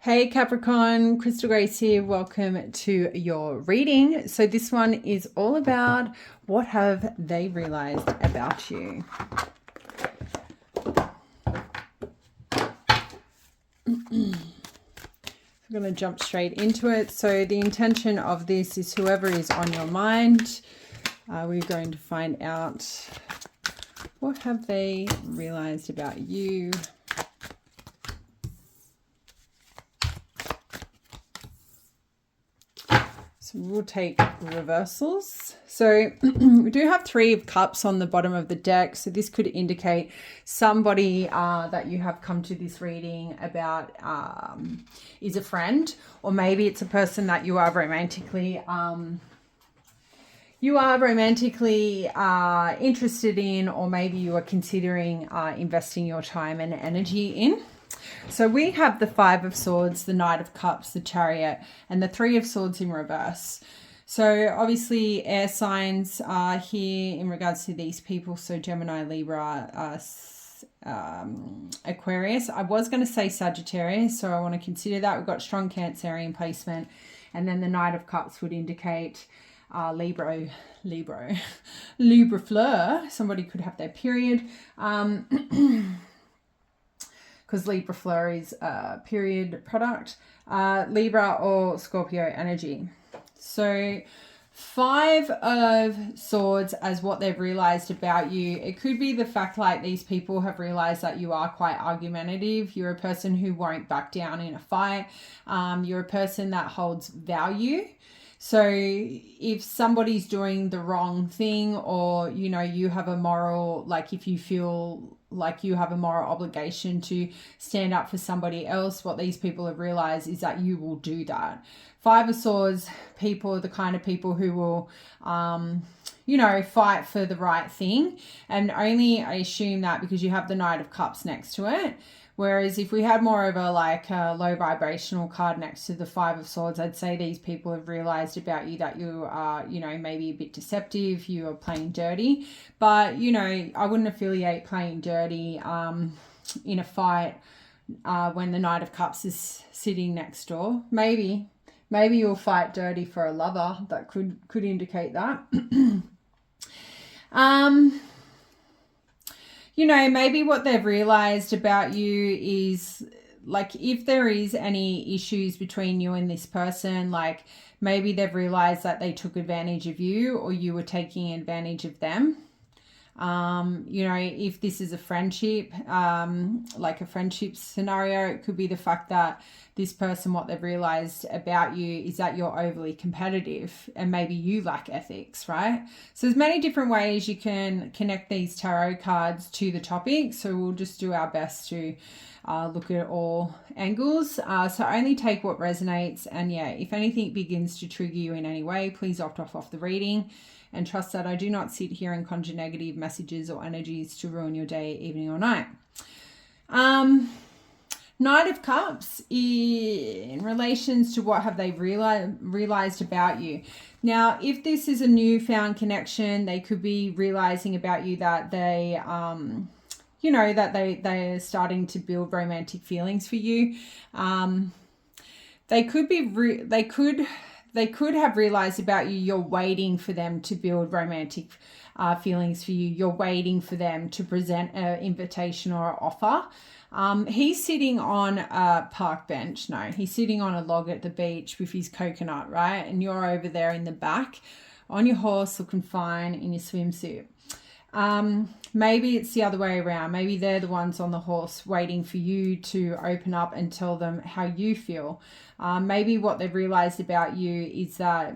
Hey Capricorn, Crystal Grace here. Welcome to your reading. So this one is all about what have they realized about you. We're going to jump straight into it. So the intention of this is whoever is on your mind, we're going to find out what have they realized about you. So we'll take reversals. So we do have 3 of cups on the bottom of the deck. So this could indicate somebody that you have come to this reading about is a friend, or maybe it's a person that you are romantically interested in, or maybe you are considering investing your time and energy in. So we have the 5 of Swords, the Knight of Cups, the Chariot, and the 3 of Swords in reverse. So obviously air signs are here in regards to these people. So Gemini, Libra, Aquarius. I was going to say Sagittarius, so I want to consider that. We've got strong Cancerian placement. And then the Knight of Cups would indicate Libra fleur. Somebody could have their period. Because Libra fleur is a period product, Libra or Scorpio energy. So 5 of Swords as what they've realized about you. It could be the fact like these people have realized that you are quite argumentative. You're a person who won't back down in a fight. You're a person that holds value. So if somebody's doing the wrong thing, or, you know, you have a moral, like if you feel like you have a moral obligation to stand up for somebody else, what these people have realized is that you will do that. 5 of Swords people are the kind of people who will, fight for the right thing. And only I assume that because you have the Knight of Cups next to it. Whereas if we had more of a low vibrational card next to the 5 of Swords, I'd say these people have realized about you that you are, maybe a bit deceptive, you are playing dirty. But, I wouldn't affiliate playing dirty in a fight when the Knight of Cups is sitting next door. Maybe you'll fight dirty for a lover. That could indicate that. Maybe what they've realized about you is, like, if there is any issues between you and this person, like maybe they've realized that they took advantage of you or you were taking advantage of them. If this is a friendship, like a friendship scenario, it could be the fact that this person, what they've realized about you is that you're overly competitive and maybe you lack ethics, right? So there's many different ways you can connect these tarot cards to the topic. So we'll just do our best to look at all angles. So only take what resonates. And yeah, if anything begins to trigger you in any way, please opt off the reading. And trust that I do not sit here and conjure negative messages or energies to ruin your day, evening, or night. Knight of Cups in relations to what have they realized about you. Now, if this is a newfound connection, they could be realizing about you that they, that they are starting to build romantic feelings for you. They could have realized about you, you're waiting for them to build romantic feelings for you. You're waiting for them to present an invitation or an offer. He's sitting on a park bench. No, he's sitting on a log at the beach with his coconut, right? And you're over there in the back on your horse looking fine in your swimsuit. Maybe it's the other way around. Maybe they're the ones on the horse waiting for you to open up and tell them how you feel. Maybe what they've realized about you is that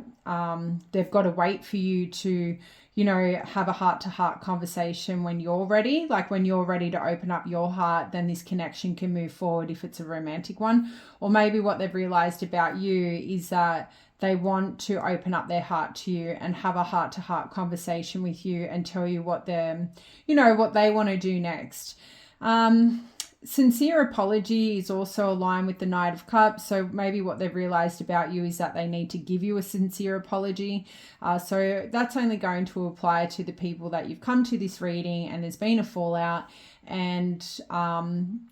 they've got to wait for you to, have a heart-to-heart conversation when you're ready. Like when you're ready to open up your heart, then this connection can move forward if it's a romantic one. Or maybe what they've realized about you is that they want to open up their heart to you and have a heart-to-heart conversation with you and tell you what they're, what they want to do next. Sincere apology is also aligned with the Knight of Cups. So maybe what they've realized about you is that they need to give you a sincere apology. So that's only going to apply to the people that you've come to this reading and there's been a fallout. and,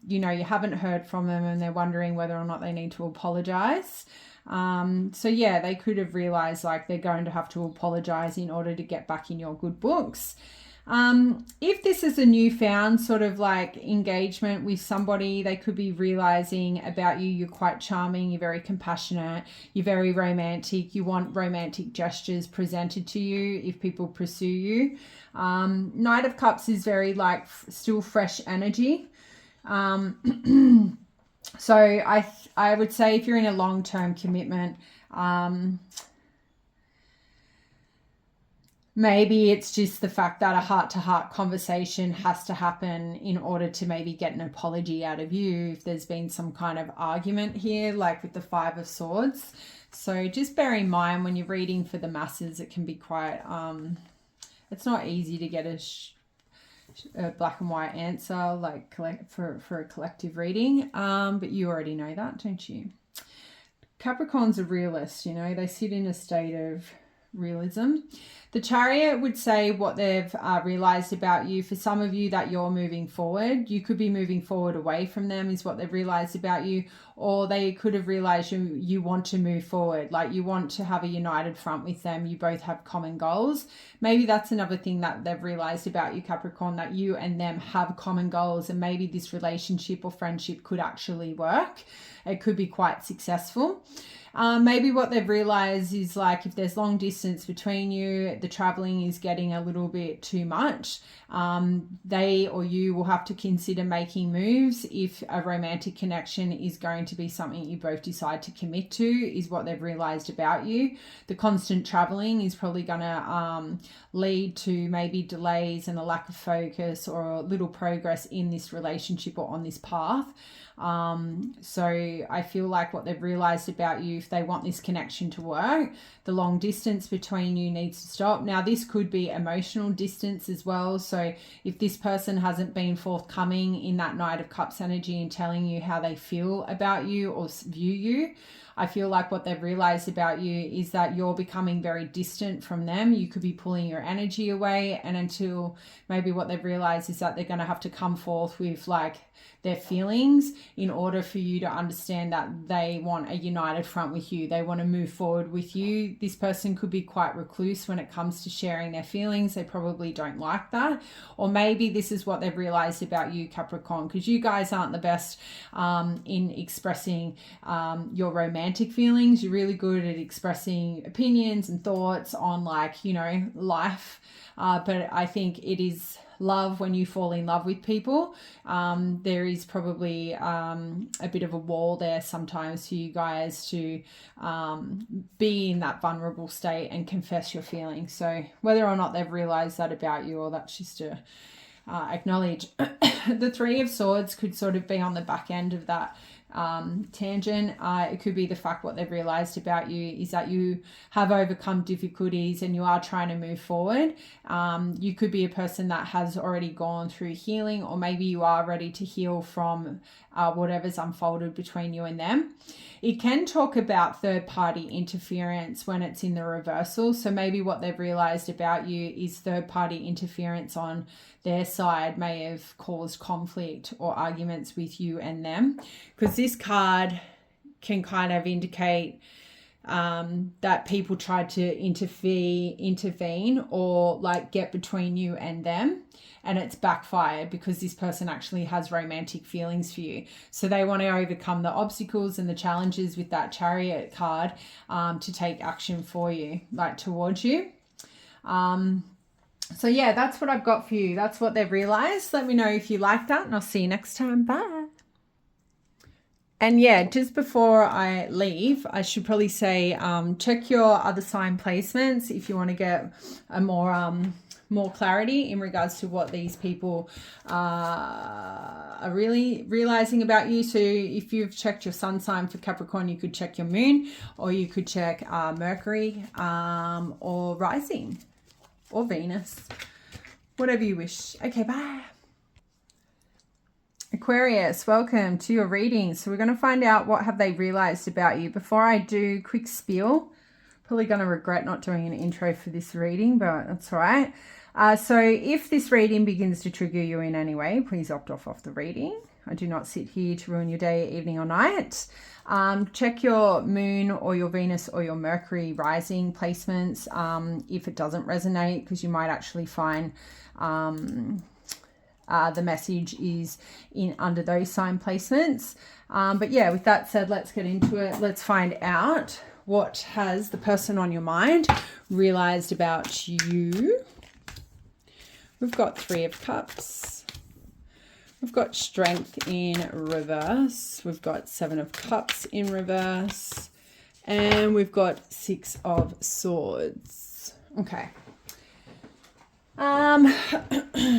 you know, you haven't heard from them and they're wondering whether or not they need to apologize. So yeah, they could have realized like they're going to have to apologize in order to get back in your good books. If this is a newfound sort of like engagement with somebody, they could be realizing about you, you're quite charming, you're very compassionate, you're very romantic, you want romantic gestures presented to you if people pursue you. Knight of Cups is very like still fresh energy. So I would say if you're in a long-term commitment, maybe it's just the fact that a heart-to-heart conversation has to happen in order to maybe get an apology out of you if there's been some kind of argument here, like with the Five of Swords. So just bear in mind when you're reading for the masses, it can be quite, it's not easy to get a black and white answer like for a collective reading, but you already know that, don't you? Capricorn's a realist, you know, they sit in a state of realism. The Chariot would say what they've realized about you. For some of you, that you're moving forward. You could be moving forward away from them is what they've realized about you, or they could have realized you want to move forward, like you want to have a united front with them. You both have common goals. Maybe that's another thing that they've realized about you, Capricorn, that you and them have common goals, and maybe this relationship or friendship could actually work. It could be quite successful. Maybe what they've realized is like if there's long distance between you, the traveling is getting a little bit too much. They or you will have to consider making moves if a romantic connection is going to be something you both decide to commit to, is what they've realized about you. The constant traveling is probably going to lead to maybe delays and a lack of focus or a little progress in this relationship or on this path. So I feel like what they've realized about you, if they want this connection to work, the long distance between you needs to stop. Now, this could be emotional distance as well. So if this person hasn't been forthcoming in that Knight of Cups energy and telling you how they feel about you or view you, I feel like what they've realized about you is that you're becoming very distant from them. You could be pulling your energy away, and until maybe what they've realized is that they're going to have to come forth with like their feelings in order for you to understand that they want a united front with you. They want to move forward with you. This person could be quite recluse when it comes to sharing their feelings. They probably don't like that. Or maybe this is what they've realized about you, Capricorn, because you guys aren't the best in expressing your romantic feelings. You're really good at expressing opinions and thoughts on like, you know, life. But I think it is love when you fall in love with people. There is probably a bit of a wall there sometimes for you guys to be in that vulnerable state and confess your feelings. So whether or not they've realized that about you, or that's just to acknowledge. The Three of Swords could sort of be on the back end of that tangent. It could be the fact what they've realized about you is that you have overcome difficulties and you are trying to move forward. You could be a person that has already gone through healing, or maybe you are ready to heal from whatever's unfolded between you and them. It can talk about third-party interference when it's in the reversal. So maybe what they've realized about you is third-party interference on their side may have caused conflict or arguments with you and them, because this card can kind of indicate that people tried to intervene or like get between you and them, and it's backfired because this person actually has romantic feelings for you. So they want to overcome the obstacles and the challenges with that Chariot card to take action for you, like towards you. So yeah, that's what I've got for you. That's what they've realized. Let me know if you like that, and I'll see you next time. Bye. And yeah, just before I leave, I should probably say, check your other sign placements if you want to get a more clarity in regards to what these people are really realizing about you. So if you've checked your sun sign for Capricorn, you could check your moon, or you could check Mercury or rising or Venus, whatever you wish. Okay, bye. Aquarius, welcome to your reading. So we're going to find out what have they realized about you. Before I do, quick spiel. Probably going to regret not doing an intro for this reading, but that's all right. So if this reading begins to trigger you in any way, please opt off the reading. I do not sit here to ruin your day, evening, or night. Check your moon or your Venus or your Mercury rising placements if it doesn't resonate, because you might actually find the message is in under those sign placements. But yeah, with that said, let's get into it. Let's find out what has the person on your mind realized about you. We've got Three of Cups. We've got Strength in reverse. We've got Seven of Cups in reverse. And we've got Six of Swords. Okay.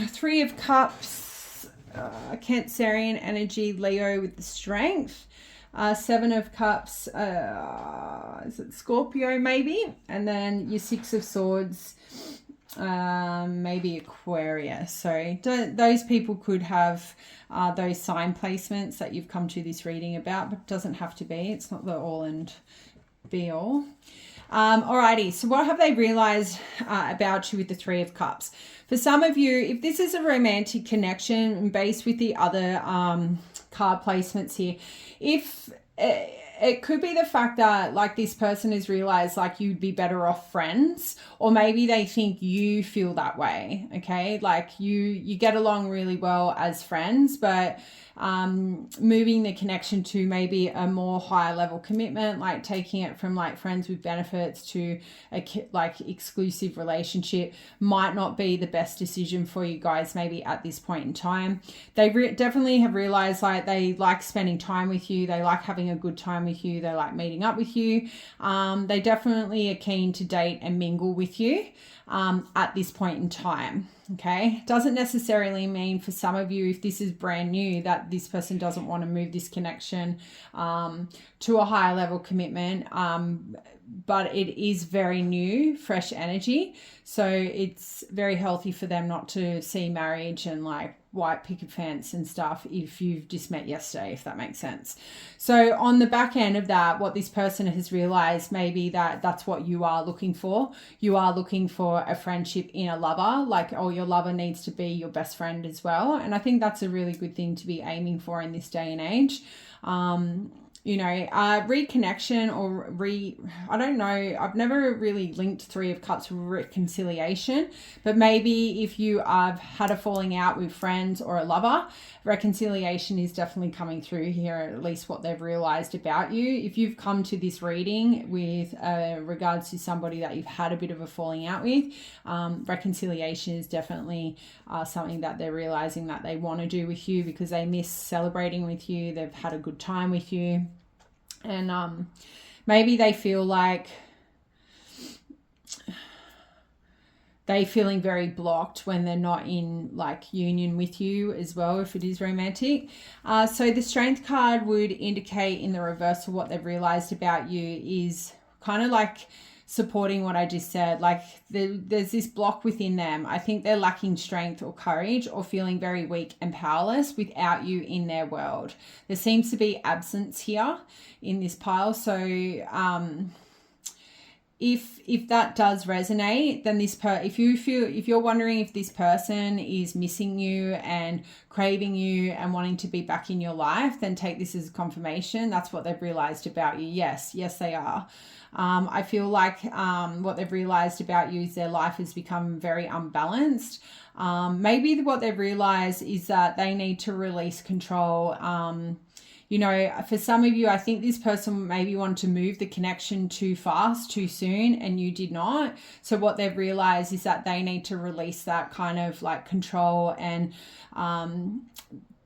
Three of Cups. Cancerian energy, Leo with the Strength. Seven of Cups. Is it Scorpio maybe? And then your Six of Swords. Maybe Aquarius. So those people could have those sign placements that you've come to this reading about, but it doesn't have to be. It's not the all and be all. Alrighty, so what have they realized about you with the Three of Cups? For some of you, if this is a romantic connection based with the other card placements here, if it could be the fact that like this person has realized like you'd be better off friends, or maybe they think you feel that way. Okay, like you get along really well as friends, but moving the connection to maybe a more higher level commitment, like taking it from like friends with benefits to a like exclusive relationship, might not be the best decision for you guys maybe at this point in time. They definitely have realized like they like spending time with you, they like having a good time with you, they like meeting up with you. They definitely are keen to date and mingle with you at this point in time. Okay, doesn't necessarily mean for some of you, if this is brand new, that this person doesn't want to move this connection to a higher level commitment, but it is very new, fresh energy, so it's very healthy for them not to see marriage and like white picket fence and stuff if you've just met yesterday, if that makes sense. So on the back end of that, what this person has realized maybe that's what you are looking for. You are looking for a friendship in a lover, like, oh, your lover needs to be your best friend as well. And I think that's a really good thing to be aiming for in this day and age. You know, reconnection or I don't know, I've never really linked Three of Cups with reconciliation, but maybe if you have had a falling out with friends or a lover, reconciliation is definitely coming through here, at least what they've realized about you. If you've come to this reading with regards to somebody that you've had a bit of a falling out with, reconciliation is definitely something that they're realizing that they want to do with you, because they miss celebrating with you, they've had a good time with you. And maybe they feel like they're feeling very blocked when they're not in like union with you as well, if it is romantic. So the Strength card would indicate in the reversal what they've realized about you is kind of like supporting what I just said. Like there's this block within them. I think they're lacking strength or courage, or feeling very weak and powerless without you in their world. There seems to be absence here in this pile. So if that does resonate, then if you're wondering if this person is missing you and craving you and wanting to be back in your life, then take this as confirmation. That's what they've realized about you. Yes, they are. I feel like what they've realized about you is their life has become very unbalanced. Maybe what they've realized is that they need to release control. You know, for some of you, I think this person maybe wanted to move the connection too fast, too soon, and you did not. So what they've realized is that they need to release that kind of like control and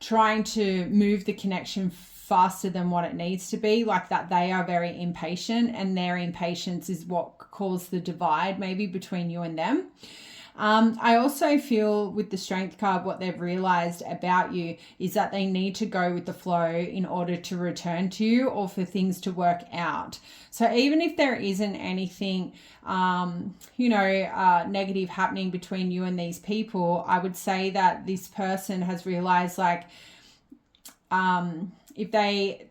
trying to move the connection faster than what it needs to be, like that they are very impatient, and their impatience is what caused the divide maybe between you and them. I also feel with the Strength card, what they've realized about you is that they need to go with the flow in order to return to you, or for things to work out. So even if there isn't anything, negative happening between you and these people, I would say that this person has realized like, if they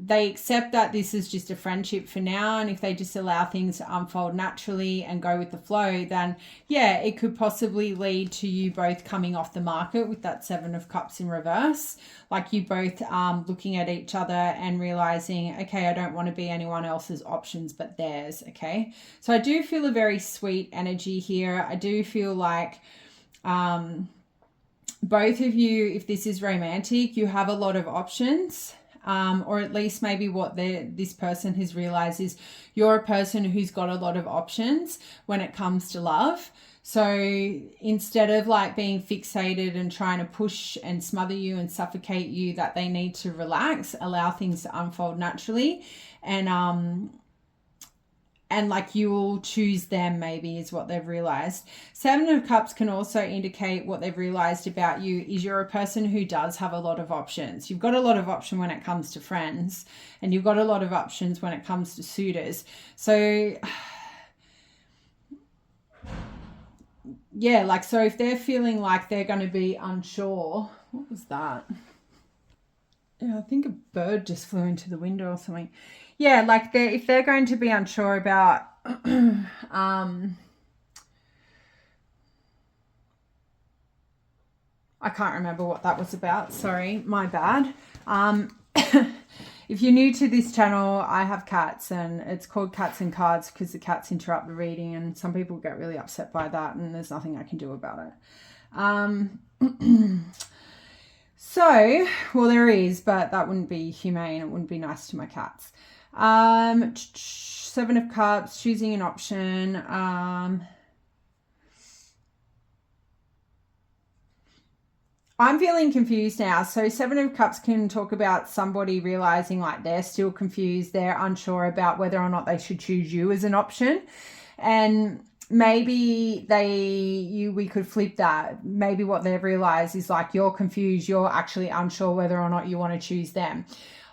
they accept that this is just a friendship for now, and if they just allow things to unfold naturally and go with the flow, then yeah, it could possibly lead to you both coming off the market with that Seven of Cups in reverse, like you both looking at each other and realizing, okay, I don't want to be anyone else's options but theirs. Okay, so I do feel a very sweet energy here. I do feel like both of you, if this is romantic, you have a lot of options. Or at least maybe what this person has realized is you're a person who's got a lot of options when it comes to love. So instead of like being fixated and trying to push and smother you and suffocate you, that they need to relax, allow things to unfold naturally, and like you will choose them, maybe, is what they've realized. Seven of Cups can also indicate what they've realized about you is you're a person who does have a lot of options. You've got a lot of option when it comes to friends, and you've got a lot of options when it comes to suitors. So yeah, like, so if they're feeling like they're going to be unsure, what was that? Yeah, I think a bird just flew into the window or something. Yeah, like if they're going to be unsure about I can't remember what that was about. Sorry, my bad. If you're new to this channel, I have cats, and it's called Cats and Cards because the cats interrupt the reading, and some people get really upset by that, and there's nothing I can do about it. So, well, there is, but that wouldn't be humane. It wouldn't be nice to my cats. Seven of Cups, choosing an option. I'm feeling confused now. So Seven of Cups can talk about somebody realizing like they're still confused. They're unsure about whether or not they should choose you as an option. And maybe we could flip that. Maybe what they've realized is like you're confused. You're actually unsure whether or not you want to choose them.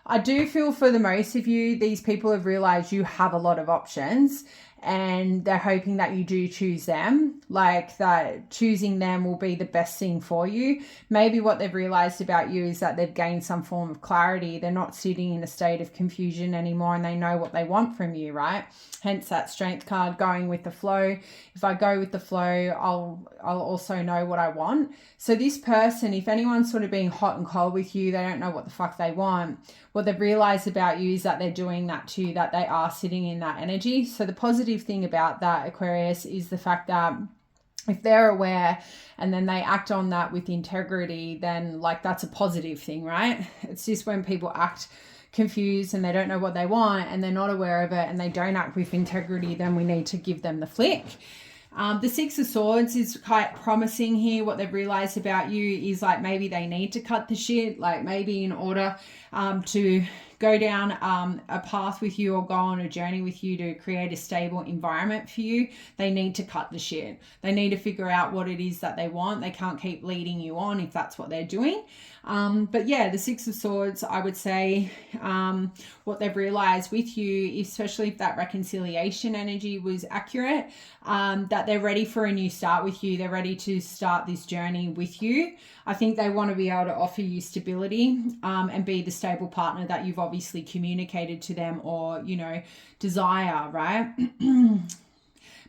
I do feel for the most of you, these people have realized you have a lot of options, and they're hoping that you do choose them, like that choosing them will be the best thing for you. Maybe what they've realized about you is that they've gained some form of clarity. They're not sitting in a state of confusion anymore, and they know what they want from you, right? Hence that Strength card, going with the flow. If I go with the flow, I'll also know what I want. So this person, if anyone's sort of being hot and cold with you, they don't know what the fuck they want. What they've realized about you is that they're doing that too, that they are sitting in that energy. So the positive thing about that, Aquarius, is the fact that if they're aware and then they act on that with integrity, then like that's a positive thing, right? It's just when people act confused and they don't know what they want and they're not aware of it and they don't act with integrity, then we need to give them the flick. The Six of Swords is quite promising here. What they've realized about you is like maybe they need to cut the shit, like maybe in order to go down a path with you or go on a journey with you to create a stable environment for you, they need to cut the shit. They need to figure out what it is that they want. They can't keep leading you on if that's what they're doing. But yeah, the Six of Swords, I would say what they've realized with you, especially if that reconciliation energy was accurate, that they're ready for a new start with you. They're ready to start this journey with you. I think they want to be able to offer you stability and be the stable partner that you've obviously communicated to them or, you know, desire, right?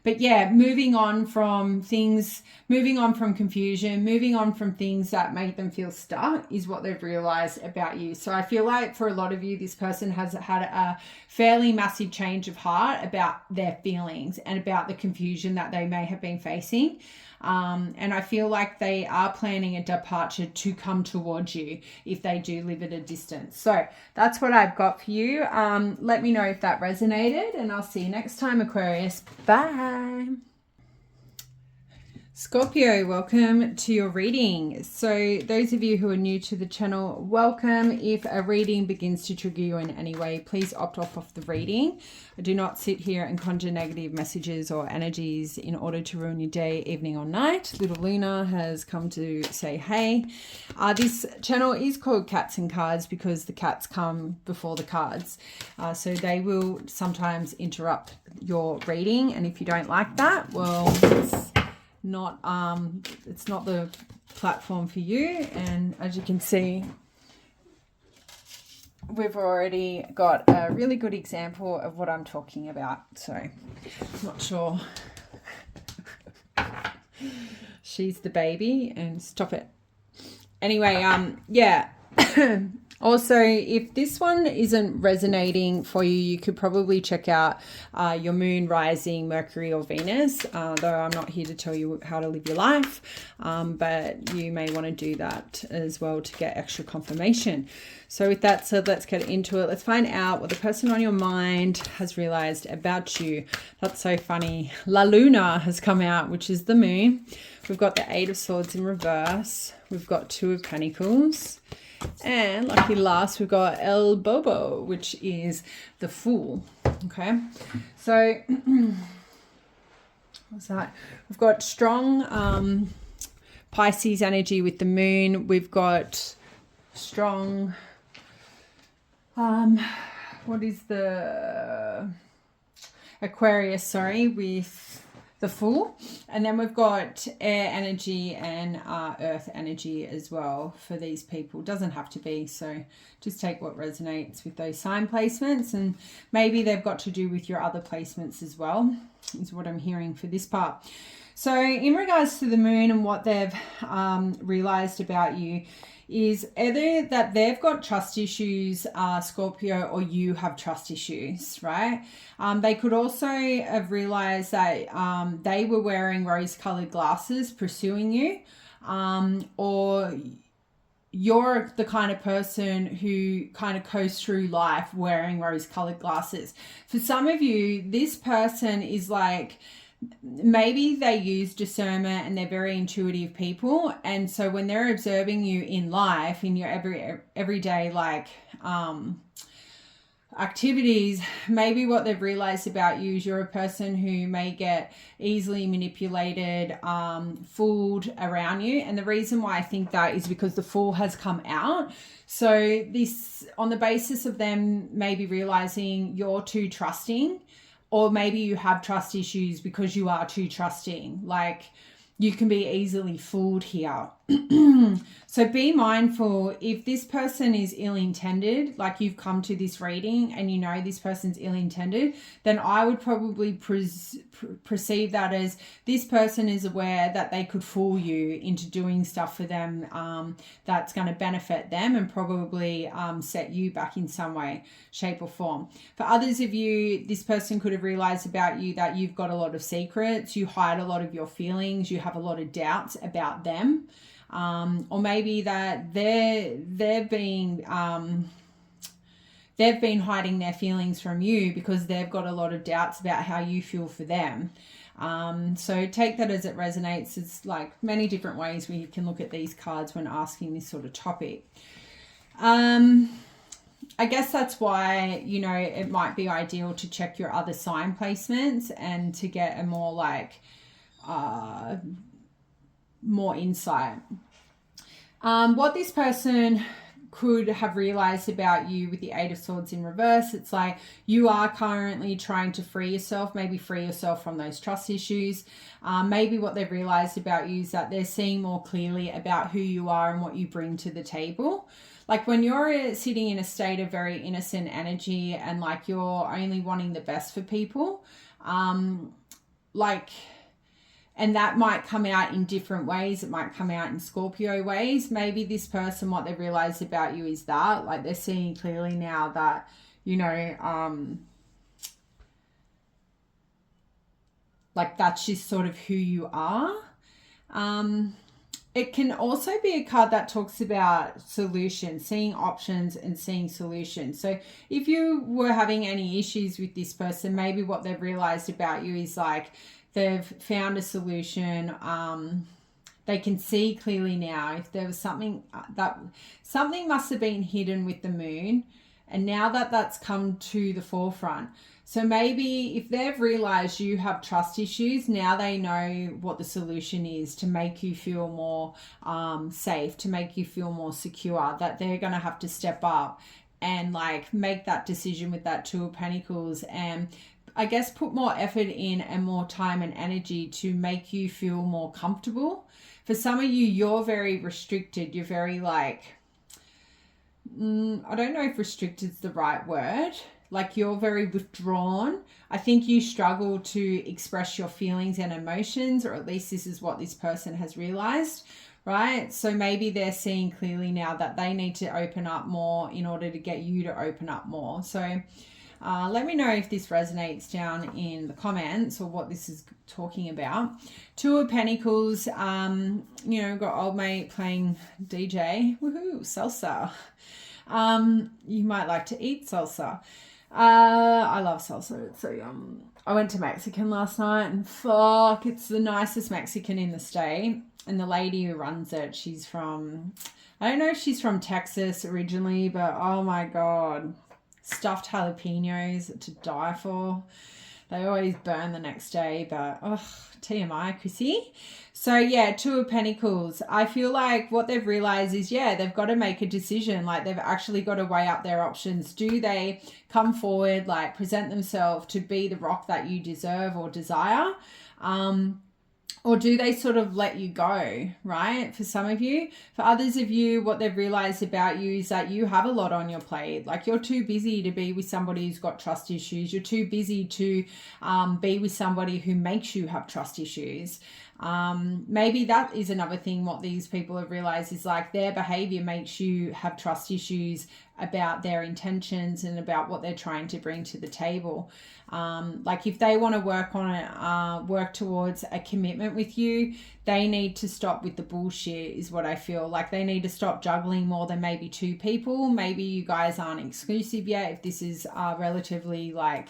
But yeah, moving on from confusion, moving on from things that make them feel stuck is what they've realized about you. So I feel like for a lot of you, this person has had a fairly massive change of heart about their feelings and about the confusion that they may have been facing. And I feel like they are planning a departure to come towards you if they do live at a distance. So that's what I've got for you. Let me know if that resonated, and I'll see you next time, Aquarius. Bye. Scorpio, welcome to your reading. So those of you who are new to the channel, welcome. If a reading begins to trigger you in any way, please opt off the reading. I do not sit here and conjure negative messages or energies in order to ruin your day, evening or night. Little Luna has come to say hey. This channel is called Cats and Cards because the cats come before the cards. So they will sometimes interrupt your reading, and if you don't like that, well, it's not the platform for you. And as you can see, we've already got a really good example of what I'm talking about. So I'm not sure. She's the baby, and stop it. Anyway, yeah. Also, if this one isn't resonating for you, you could probably check out your moon, rising, Mercury or Venus, though I'm not here to tell you how to live your life, but you may want to do that as well to get extra confirmation. So with that said, let's get into it. Let's find out what the person on your mind has realized about you. That's so funny. La Luna has come out, which is the moon. We've got the Eight of Swords in reverse. We've got Two of Pentacles. And lucky last, we've got El Bobo, which is the Fool. Okay, so what's that? We've got strong Pisces energy with the moon. We've got strong, what is the Aquarius, sorry, with the Fool. And then we've got air energy and earth energy as well for these people. Doesn't have to be, so just take what resonates with those sign placements, and maybe they've got to do with your other placements as well, is what I'm hearing for this part. So in regards to the moon and what they've realized about you, is either that they've got trust issues, Scorpio, or you have trust issues, right? They could also have realized that they were wearing rose-colored glasses pursuing you, or you're the kind of person who kind of coasts through life wearing rose-colored glasses. For some of you, this person is like, maybe they use discernment and they're very intuitive people, and so when they're observing you in life, in your everyday like activities, maybe what they've realized about you is you're a person who may get easily manipulated, fooled around you. And the reason why I think that is because the Fool has come out. So this, on the basis of them maybe realizing you're too trusting, or maybe you have trust issues because you are too trusting. Like, you can be easily fooled here. So be mindful, if this person is ill-intended, like you've come to this reading and you know this person's ill-intended, then I would probably perceive that as this person is aware that they could fool you into doing stuff for them that's going to benefit them and probably set you back in some way, shape or form. For others of you, this person could have realized about you that you've got a lot of secrets, you hide a lot of your feelings, you have a lot of doubts about them. Or maybe that they've been hiding their feelings from you because they've got a lot of doubts about how you feel for them. So take that as it resonates. It's like many different ways we can look at these cards when asking this sort of topic. I guess that's why, you know, it might be ideal to check your other sign placements and to get a more like more insight. What this person could have realized about you with the Eight of Swords in reverse, it's like you are currently trying to free yourself, maybe free yourself from those trust issues. Maybe what they've realized about you is that they're seeing more clearly about who you are and what you bring to the table. Like when you're sitting in a state of very innocent energy and like you're only wanting the best for people, and that might come out in different ways. It might come out in Scorpio ways. Maybe this person, what they've realized about you is that, like, they're seeing clearly now that, you know, like that's just sort of who you are. It can also be a card that talks about solutions, seeing options and seeing solutions. So if you were having any issues with this person, maybe what they've realized about you is like, they've found a solution. They can see clearly now. If there was something must have been hidden with the moon, and now that that's come to the forefront. So maybe if they've realized you have trust issues, now they know what the solution is to make you feel more safe, to make you feel more secure, that they're going to have to step up and like make that decision with that Two of Pentacles and I guess put more effort in and more time and energy to make you feel more comfortable. For some of you, you're very restricted. You're very like, I don't know if restricted is the right word. Like, you're very withdrawn. I think you struggle to express your feelings and emotions, or at least this is what this person has realized, right? So maybe they're seeing clearly now that they need to open up more in order to get you to open up more. So let me know if this resonates down in the comments or what this is talking about. Two of Pentacles, you know, got old mate playing DJ. Woohoo, salsa. You might like to eat salsa. I love salsa. It's so yum. I went to Mexican last night and fuck, it's the nicest Mexican in the state. And the lady who runs it, she's from, I don't know if she's from Texas originally, but oh my God, stuffed jalapenos to die for. They always burn the next day, but TMI, Chrissy. So yeah, Two of Pentacles. I feel like what they've realized is, yeah, they've got to make a decision. Like, they've actually got to weigh up their options. Do they come forward, like present themselves to be the rock that you deserve or desire? Or do they sort of let you go, right? For some of you. For others of you, what they've realized about you is that you have a lot on your plate. Like, you're too busy to be with somebody who's got trust issues. You're too busy to be with somebody who makes you have trust issues. Maybe that is another thing. What these people have realized is, like, their behavior makes you have trust issues about their intentions and about what they're trying to bring to the table. Like, if they want to work on it, work towards a commitment with you, they need to stop with the bullshit, is what I feel. Like, they need to stop juggling more than maybe two people. Maybe you guys aren't exclusive yet, if this is relatively like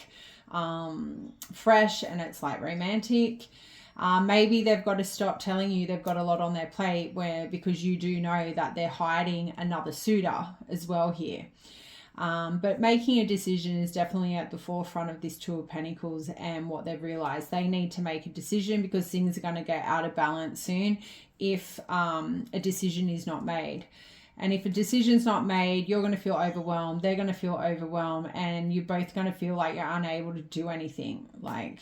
fresh and it's like romantic. Maybe they've got to stop telling you they've got a lot on their plate, because you do know that they're hiding another suitor as well here. But making a decision is definitely at the forefront of this Two of Pentacles, and what they've realized, they need to make a decision because things are going to get out of balance soon if a decision is not made. And if a decision's not made, you're going to feel overwhelmed, they're going to feel overwhelmed, and you're both going to feel like you're unable to do anything. Like,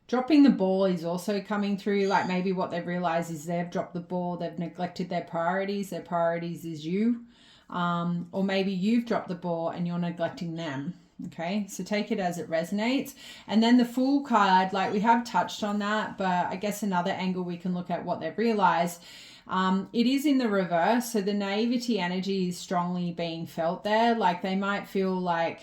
dropping the ball is also coming through. Like, maybe what they've realized is they've dropped the ball, they've neglected their priorities. Their priorities is you. Or maybe you've dropped the ball and you're neglecting them. Okay, so take it as it resonates. And then the Fool card, like, we have touched on that, but I guess another angle we can look at what they've realized. It is in the reverse, so the naivety energy is strongly being felt there. Like, they might feel like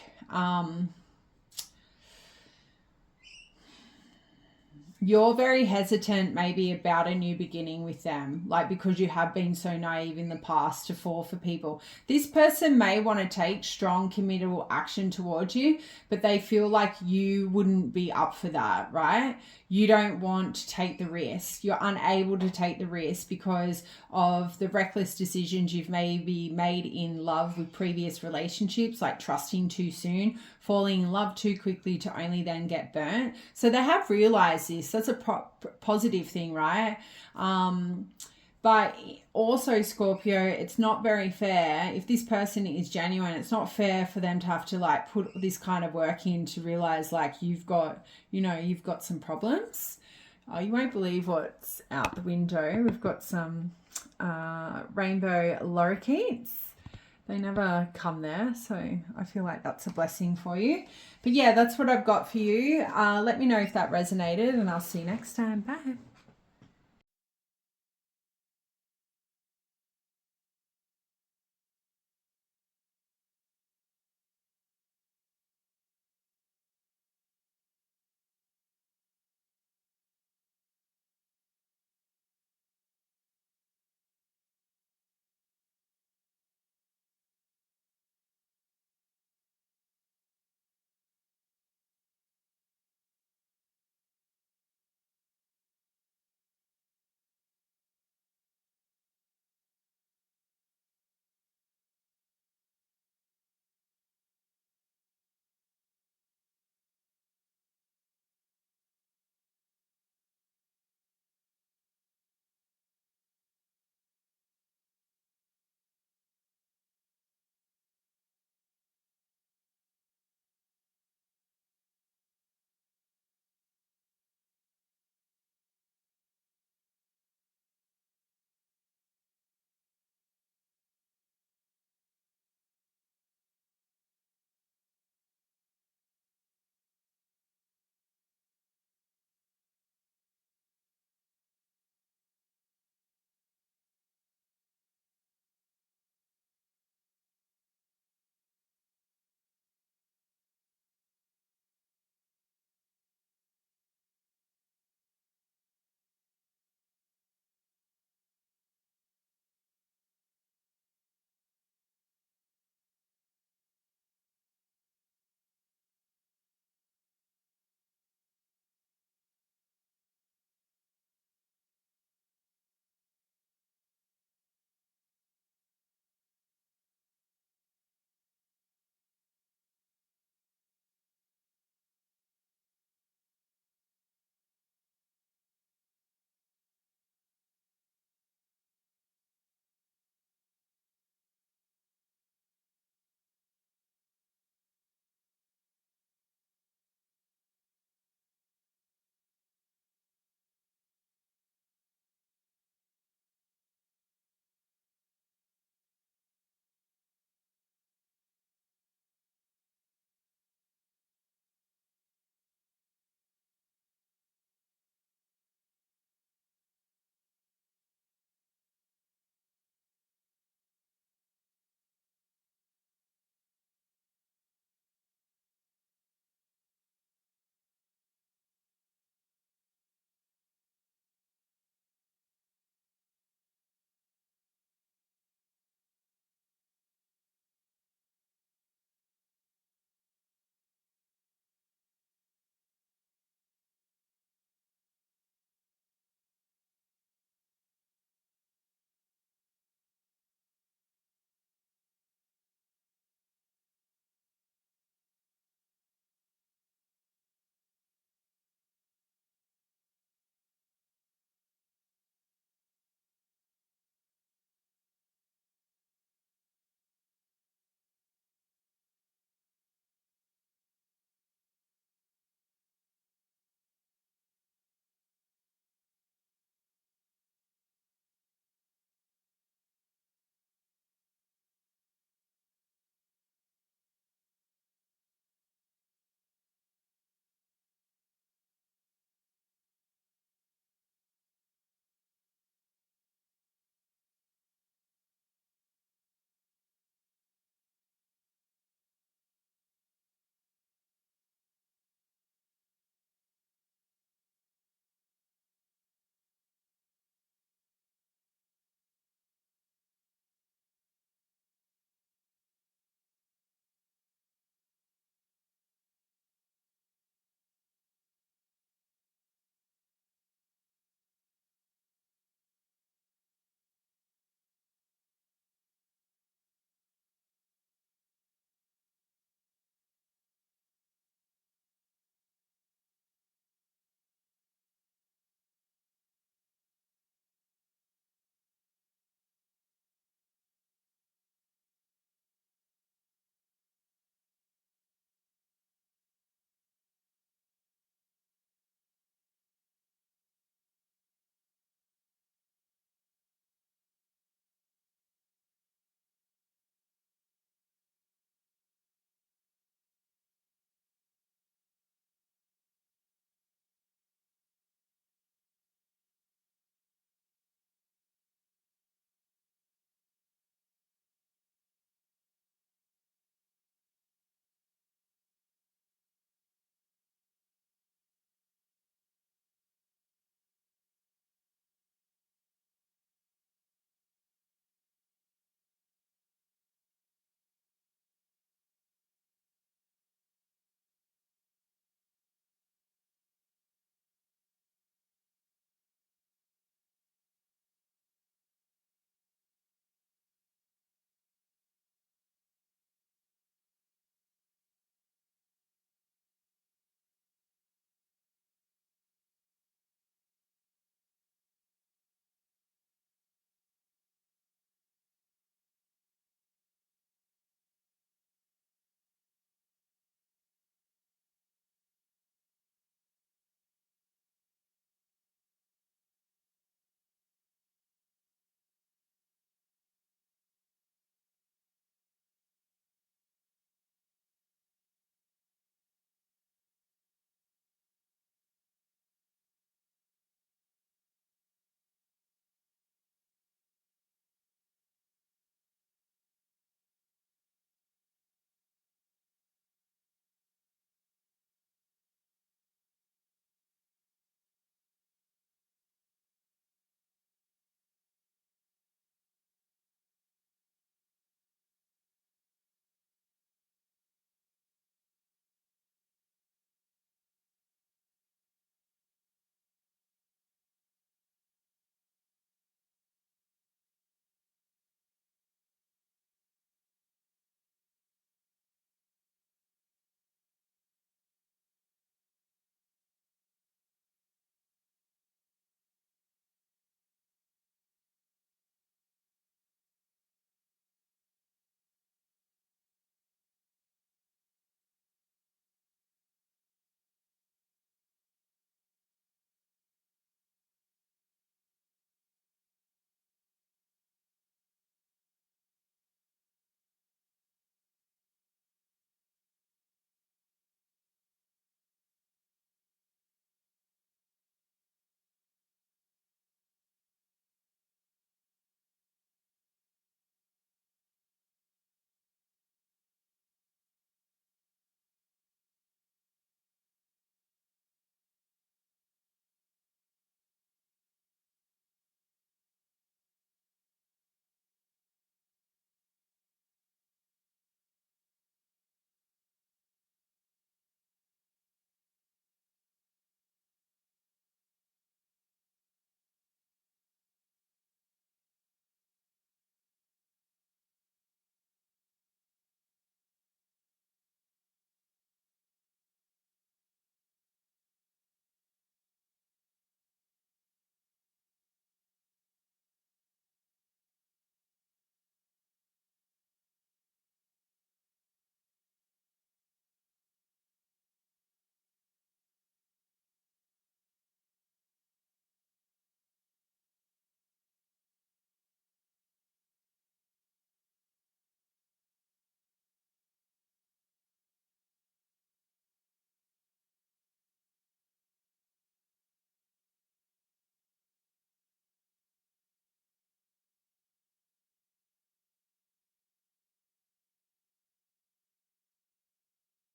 you're very hesitant maybe about a new beginning with them, like, because you have been so naive in the past to fall for people. This person may want to take strong committal action towards you, but they feel like you wouldn't be up for that, right? You don't want to take the risk. You're unable to take the risk because of the reckless decisions you've maybe made in love with previous relationships, like trusting too soon, falling in love too quickly to only then get burnt. So they have realized this. That's a positive thing, right? But also, Scorpio, it's not very fair. If this person is genuine, it's not fair for them to have to, like, put this kind of work in to realize, like, you've got some problems. Oh, you won't believe what's out the window. We've got some rainbow lorikeets. They never come there, so I feel like that's a blessing for you. But yeah, that's what I've got for you. Let me know if that resonated, and I'll see you next time. Bye.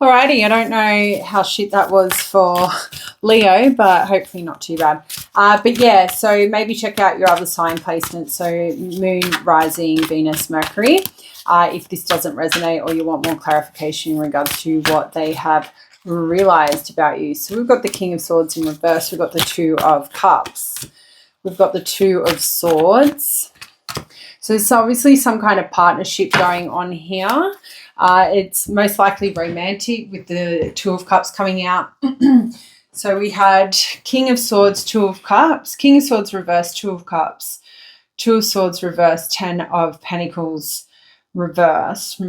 Alrighty, I don't know how shit that was for Leo, but hopefully not too bad. But yeah, so maybe check out your other sign placements. So Moon, Rising, Venus, Mercury. If this doesn't resonate or you want more clarification in regards to what they have realized about you. So we've got the King of Swords in reverse. We've got the Two of Cups. We've got the Two of Swords. So it's obviously some kind of partnership going on here. It's most likely romantic with the Two of Cups coming out. So we had King of Swords, Two of Cups, King of Swords reverse, Two of Cups, Two of Swords reverse, Ten of Pentacles reverse.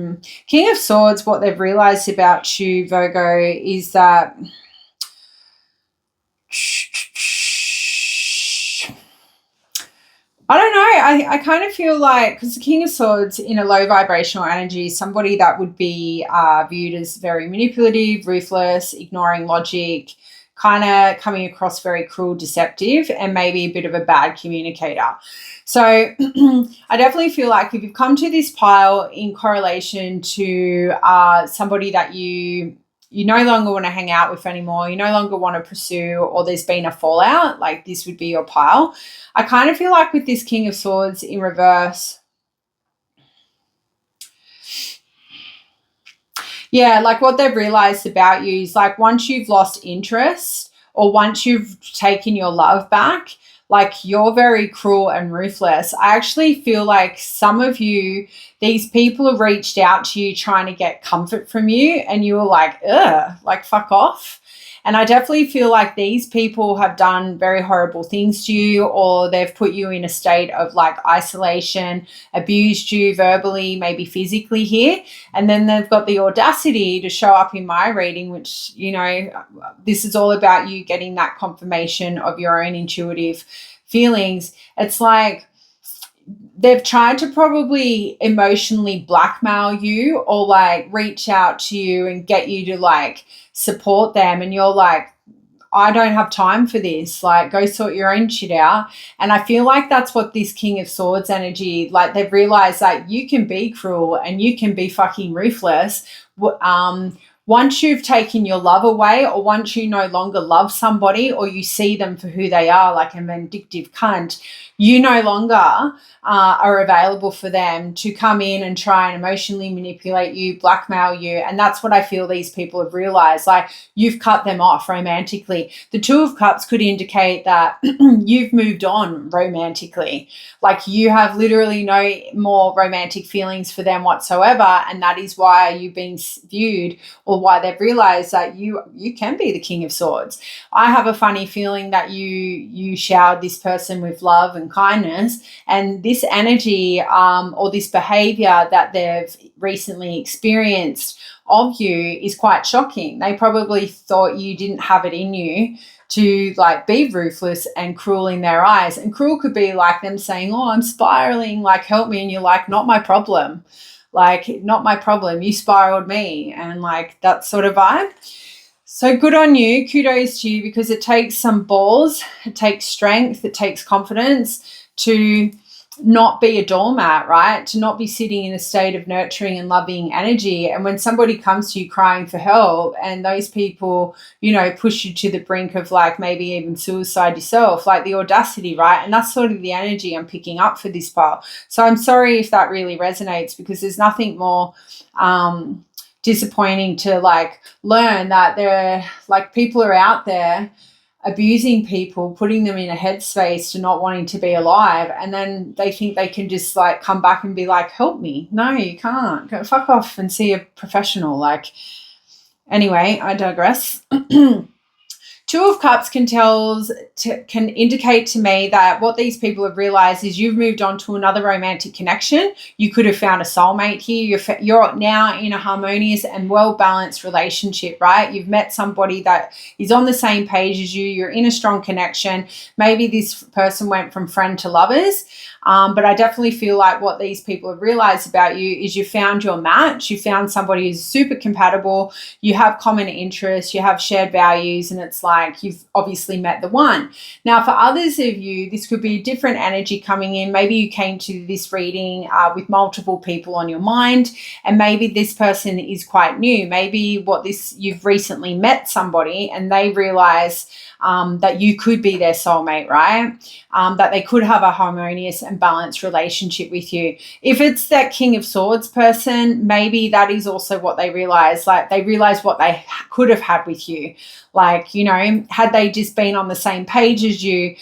King of Swords, what they've realized about you, Virgo, is that I don't know. I kind of feel like, because the King of Swords in a low vibrational energy is somebody that would be viewed as very manipulative, ruthless, ignoring logic, kind of coming across very cruel, deceptive, and maybe a bit of a bad communicator. So I definitely feel like if you've come to this pile in correlation to somebody that you no longer want to hang out with anymore, you no longer want to pursue, or there's been a fallout, like this would be your pile. I kind of feel like with this King of Swords in reverse, yeah, like what they've realized about you is like once you've lost interest or once you've taken your love back, like you're very cruel and ruthless. I actually feel like some of you, these people have reached out to you trying to get comfort from you and you were like, ugh, like fuck off. And I definitely feel like these people have done very horrible things to you, or they've put you in a state of like isolation, abused you verbally, maybe physically here. And then they've got the audacity to show up in my reading, which, you know, this is all about you getting that confirmation of your own intuitive feelings. It's like they've tried to probably emotionally blackmail you or like reach out to you and get you to like support them, and you're like, I don't have time for this, like go sort your own shit out. And I feel like that's what this King of Swords energy, like they've realized that you can be cruel and you can be fucking ruthless once you've taken your love away, or once you no longer love somebody or you see them for who they are, like a vindictive cunt, you no longer are available for them to come in and try and emotionally manipulate you, blackmail you. And that's what I feel these people have realized. Like you've cut them off romantically. The Two of Cups could indicate that you've moved on romantically. Like you have literally no more romantic feelings for them whatsoever. And that is why you've been viewed, or why they've realized that you can be the King of Swords. I have a funny feeling that you showered this person with love and kindness, and this energy or this behavior that they've recently experienced of you is quite shocking. They probably thought you didn't have it in you to like be ruthless and cruel in their eyes. And cruel could be like them saying, oh, I'm spiraling, like help me. And you're like, not my problem. Like, not my problem. You spiraled me. And like that sort of vibe. So good on you. Kudos to you, because it takes some balls. It takes strength. It takes confidence to not be a doormat, right? To not be sitting in a state of nurturing and loving energy. And when somebody comes to you crying for help and those people, you know, push you to the brink of like maybe even suicide yourself, like the audacity, right? And that's sort of the energy I'm picking up for this pile. So I'm sorry if that really resonates, because there's nothing more disappointing to like learn that there are like people are out there abusing people, putting them in a headspace to not wanting to be alive, and then they think they can just like come back and be like, help me. No, you can't. Go fuck off and see a professional. Like, anyway, I digress. Two of Cups can indicate to me that what these people have realized is you've moved on to another romantic connection. You could have found a soulmate here. You're now in a harmonious and well-balanced relationship, right? You've met somebody that is on the same page as you. You're in a strong connection. Maybe this person went from friend to lovers. But I definitely feel like what these people have realized about you is you found your match. You found somebody who's super compatible. You have common interests. You have shared values. And it's like, like you've obviously met the one. Now, for others of you, this could be a different energy coming in. Maybe you came to this reading with multiple people on your mind, and maybe this person is quite new. Maybe you've recently met somebody and they realize that you could be their soulmate, right? That they could have a harmonious and balanced relationship with you. If it's that King of Swords person, maybe that is also what they realize. Like they realize what they could have had with you. Like, you know, had they just been on the same page as you,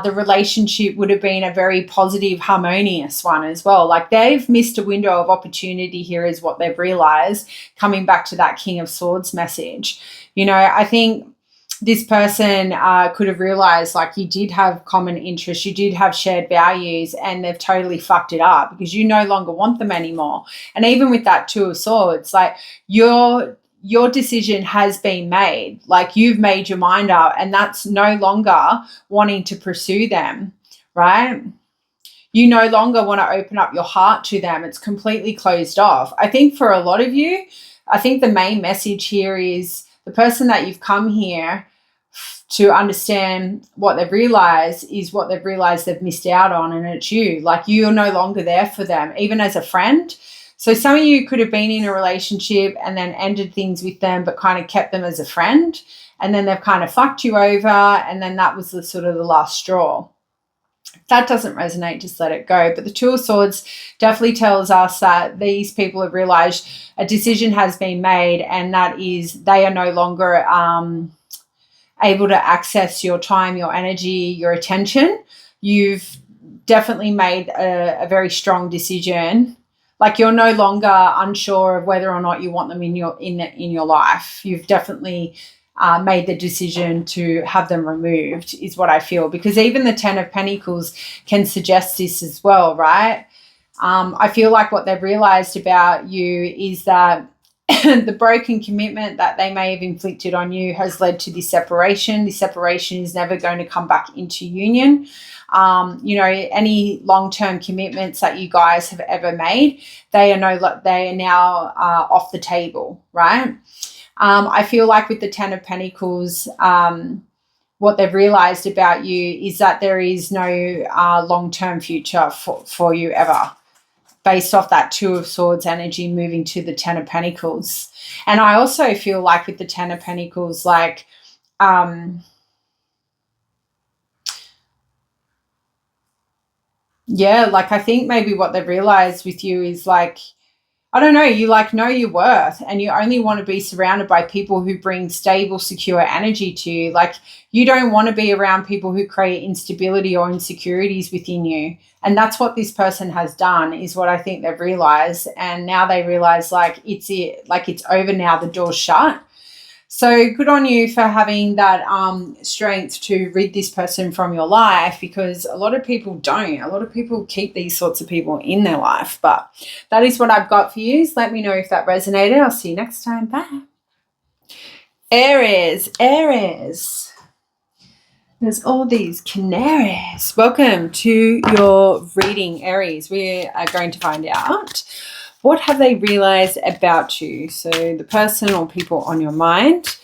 the relationship would have been a very positive, harmonious one as well. Like they've missed a window of opportunity here is what they've realized, coming back to that King of Swords message. You know, I think this person could have realized like you did have common interests, you did have shared values, and they've totally fucked it up because you no longer want them anymore. And even with that Two of Swords, like your decision has been made. Like you've made your mind up, and that's no longer wanting to pursue them, right? You no longer want to open up your heart to them. It's completely closed off. I think for a lot of you, I think the main message here is the person that you've come here to understand what they've realized is what they've realized they've missed out on, and it's you. Like you're no longer there for them, even as a friend. So some of you could have been in a relationship and then ended things with them, but kind of kept them as a friend, and then they've kind of fucked you over, and then that was the sort of the last straw. If that doesn't resonate, just let it go. But the Two of Swords definitely tells us that these people have realized a decision has been made, and that is they are no longer able to access your time, your energy, your attention. You've definitely made a very strong decision. Like you're no longer unsure of whether or not you want them in your life. You've definitely made the decision to have them removed, is what I feel, because even the Ten of Pentacles can suggest this as well, right? I feel like what they've realized about you is that the broken commitment that they may have inflicted on you has led to this separation. This separation is never going to come back into union. You know, any long-term commitments that you guys have ever made, they are now off the table, right? I feel like with the Ten of Pentacles, what they've realized about you is that there is no long-term future for you ever, based off that Two of Swords energy moving to the Ten of Pentacles. And I also feel like with the Ten of Pentacles, like, yeah, like I think maybe what they've realized with you is like, I don't know, you like know your worth, and you only want to be surrounded by people who bring stable, secure energy to you. Like you don't want to be around people who create instability or insecurities within you. And that's what this person has done, is what I think they've realized. And now they realize like it's over now, the door's shut. So good on you for having that strength to rid this person from your life, because a lot of people don't. A lot of people keep these sorts of people in their life. But that is what I've got for you. So let me know if that resonated. I'll see you next time. Bye. Aries. There's all these canaries. Welcome to your reading, Aries. We are going to find out, what have they realized about you? So the person or people on your mind.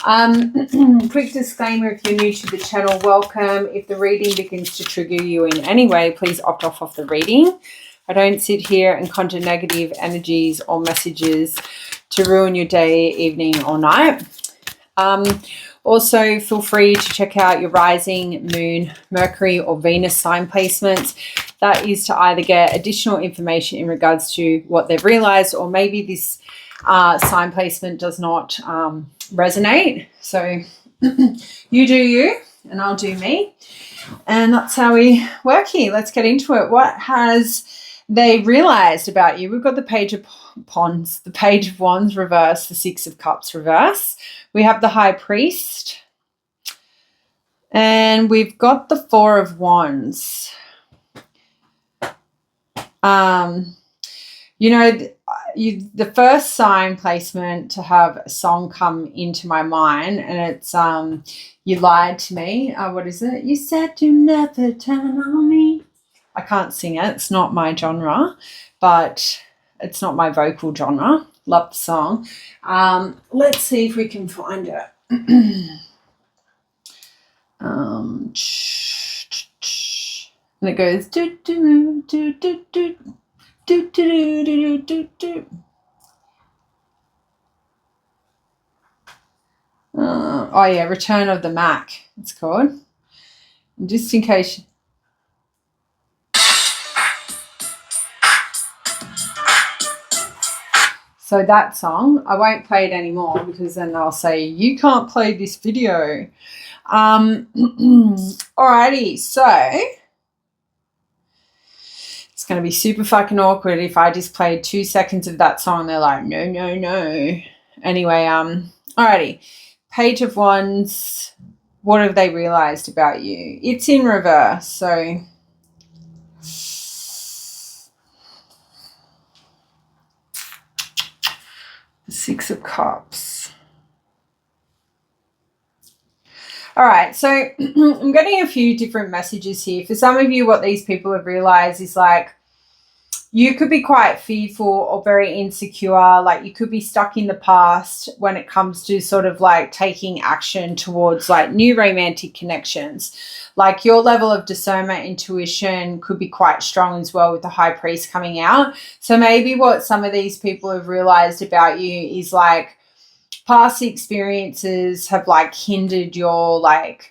Quick disclaimer, if you're new to the channel, welcome. If the reading begins to trigger you in any way, please opt off of the reading. I don't sit here and conjure negative energies or messages to ruin your day, evening, or night. Also, feel free to check out your rising, moon, Mercury, or Venus sign placements. That is to either get additional information in regards to what they've realized, or maybe this sign placement does not resonate. So you do you and I'll do me. And that's how we work here. Let's get into it. What has they realized about you? We've got the Page of Wands, the Page of Wands reverse, the Six of Cups reverse. We have the High Priest. And we've got the Four of Wands. You know, the first sign placement to have a song come into my mind, and it's You Lied to Me. What is it? You said you never turn on me. I can't sing it. It's not my genre, but it's not my vocal genre. Love the song. Let's see if we can find it. And it goes do do do do do do do do do do do. Oh yeah, Return of the Mac, it's called. Just in case. So that song, I won't play it anymore because then they'll say, you can't play this video. Alrighty, so it's going to be super fucking awkward if I just played 2 seconds of that song. They're like, no, no, no. Anyway, alrighty. Page of Wands, what have they realized about you? It's in reverse, so the Six of Cups. All right, so I'm getting a few different messages here. For some of you, what these people have realized is like you could be quite fearful or very insecure. Like you could be stuck in the past when it comes to sort of like taking action towards like new romantic connections. Like your level of discernment, intuition could be quite strong as well with the High Priest coming out. So maybe what some of these people have realized about you is like past experiences have like hindered your like,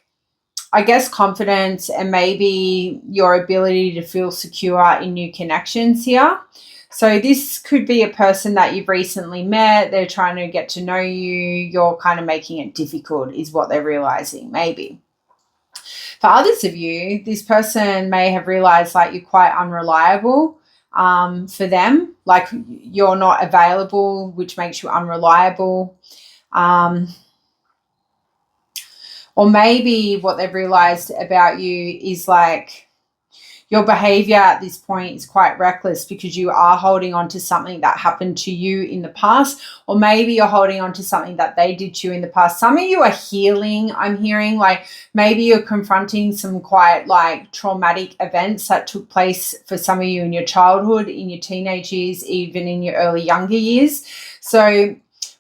I guess, confidence and maybe your ability to feel secure in new connections here. So this could be a person that you've recently met. They're trying to get to know you. You're kind of making it difficult is what they're realizing, maybe. For others of you, this person may have realized like you're quite unreliable for them. Like you're not available, which makes you unreliable. Or maybe what they've realized about you is like your behavior at this point is quite reckless because you are holding on to something that happened to you in the past, or maybe you're holding on to something that they did to you in the past. Some of you are healing, I'm hearing, like maybe you're confronting some quite like traumatic events that took place for some of you in your childhood, in your teenage years, even in your early younger years. So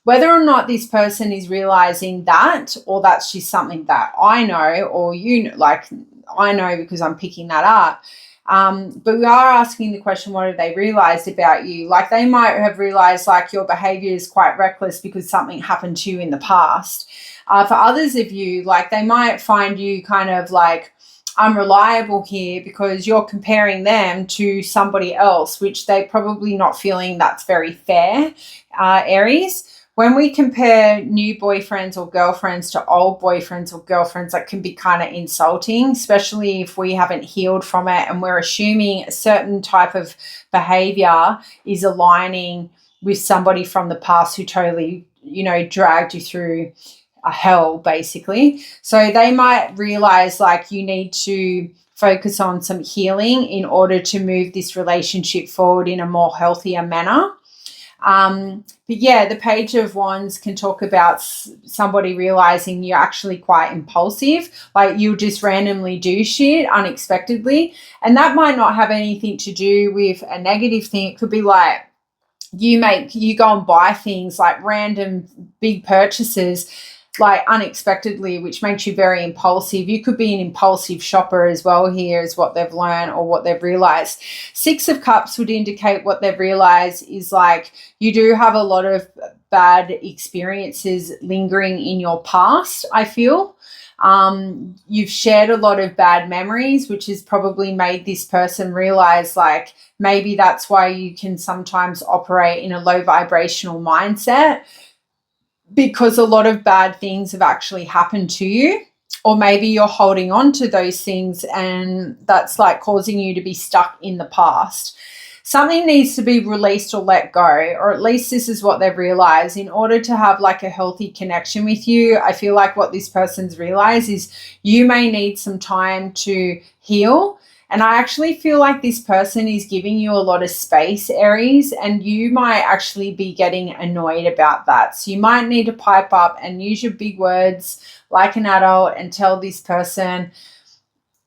whether or not this person is realizing that, or that's just something that I know, or you know, like I know because I'm picking that up. But we are asking the question, what have they realized about you? Like they might have realized like your behavior is quite reckless because something happened to you in the past. For others of you, like they might find you kind of like unreliable here because you're comparing them to somebody else, which they're probably not feeling that's very fair, Aries. When we compare new boyfriends or girlfriends to old boyfriends or girlfriends, that can be kind of insulting, especially if we haven't healed from it and we're assuming a certain type of behavior is aligning with somebody from the past who totally, you know, dragged you through a hell, basically. So they might realize like you need to focus on some healing in order to move this relationship forward in a more healthier manner. But yeah, the Page of Wands can talk about somebody realizing you're actually quite impulsive, like you'll just randomly do shit unexpectedly. And that might not have anything to do with a negative thing. It could be like you go and buy things like random big purchases like unexpectedly, which makes you very impulsive. You could be an impulsive shopper as well here is what they've learned or what they've realized. Six of Cups would indicate what they've realized is like you do have a lot of bad experiences lingering in your past, I feel. You've shared a lot of bad memories, which has probably made this person realize like maybe that's why you can sometimes operate in a low vibrational mindset, because a lot of bad things have actually happened to you, or maybe you're holding on to those things and that's like causing you to be stuck in the past. Something needs to be released or let go, or at least this is what they've realized. In order to have like a healthy connection with you, I feel like what this person's realized is you may need some time to heal. And I actually feel like this person is giving you a lot of space, Aries, and you might actually be getting annoyed about that. So you might need to pipe up and use your big words like an adult and tell this person,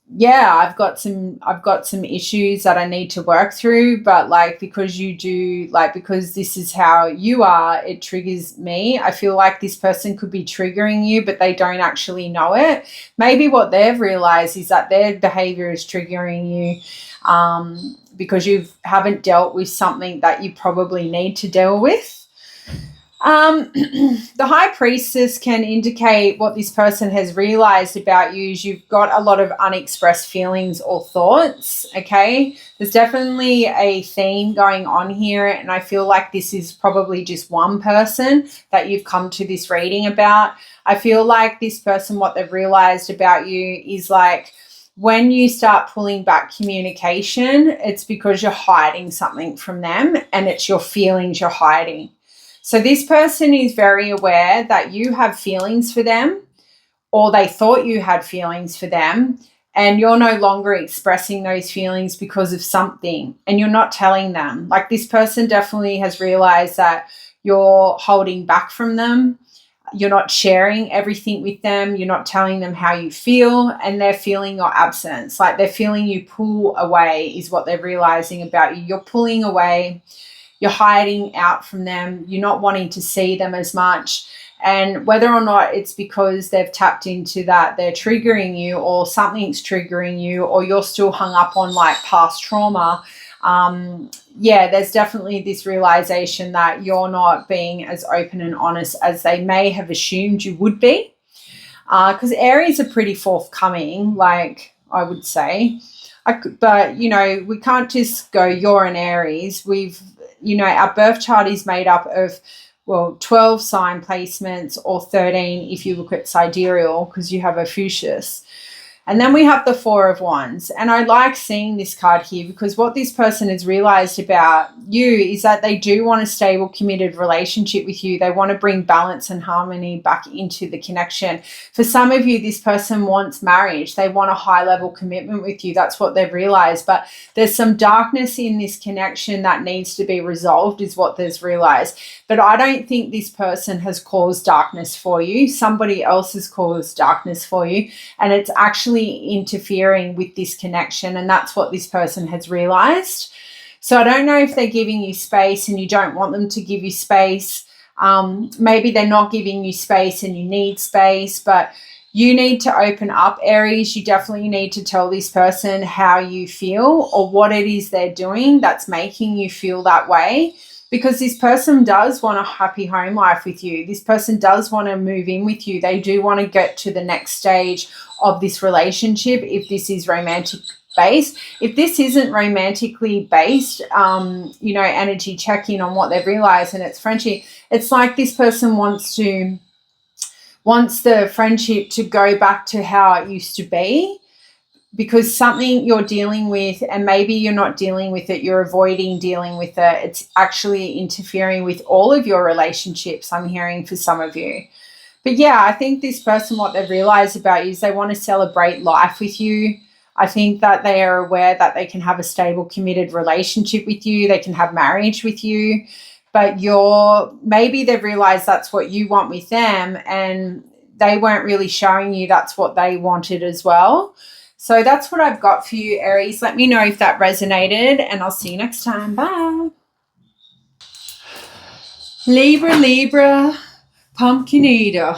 yeah, I've got some issues that I need to work through, but like because you do, like because this is how you are, it triggers me. I feel like this person could be triggering you, but they don't actually know it. Maybe what they've realized is that their behavior is triggering you because you haven't dealt with something that you probably need to deal with. The High Priestess can indicate what this person has realized about you is you've got a lot of unexpressed feelings or thoughts, okay? There's definitely a theme going on here, and I feel like this is probably just one person that you've come to this reading about. I feel like this person, what they've realized about you is like when you start pulling back communication, it's because you're hiding something from them and it's your feelings you're hiding. So this person is very aware that you have feelings for them, or they thought you had feelings for them, and you're no longer expressing those feelings because of something, and you're not telling them. Like this person definitely has realized that you're holding back from them. You're not sharing everything with them. You're not telling them how you feel, and they're feeling your absence. Like they're feeling you pull away is what they're realizing about you. You're pulling away. You're hiding out from them. You're not wanting to see them as much. And whether or not it's because they've tapped into that, they're triggering you, or something's triggering you, or you're still hung up on like past trauma. Yeah, there's definitely this realization that you're not being as open and honest as they may have assumed you would be. Because Aries are pretty forthcoming, like I would say. But, you know, we can't just go, you're an Aries. Our birth chart is made up of, 12 sign placements, or 13 if you look at sidereal, because you have Ophiuchus. And then we have the Four of Wands. And I like seeing this card here because what this person has realized about you is that they do want a stable, committed relationship with you. They want to bring balance and harmony back into the connection. For some of you, this person wants marriage. They want a high-level commitment with you. That's what they've realized. But there's some darkness in this connection that needs to be resolved is what they've realized. But I don't think this person has caused darkness for you. Somebody else has caused darkness for you. And it's actually interfering with this connection, and that's what this person has realized. So I don't know if they're giving you space and you don't want them to give you space. Maybe they're not giving you space and you need space, but you need to open up, Aries. You definitely need to tell this person how you feel or what it is they're doing that's making you feel that way. Because this person does want a happy home life with you. This person does want to move in with you. They do want to get to the next stage of this relationship if this is romantic based. If this isn't romantically based, energy check-in on what they've realized and it's friendship, it's like this person wants the friendship to go back to how it used to be. Because something you're dealing with, and maybe you're not dealing with it, you're avoiding dealing with it. It's actually interfering with all of your relationships, I'm hearing for some of you. But yeah, I think this person, what they've realized about you is they want to celebrate life with you. I think that they are aware that they can have a stable, committed relationship with you. They can have marriage with you. But maybe they've realized that's what you want with them, and they weren't really showing you that's what they wanted as well. So that's what I've got for you, Aries. Let me know if that resonated, and I'll see you next time. Bye. Libra, pumpkin eater.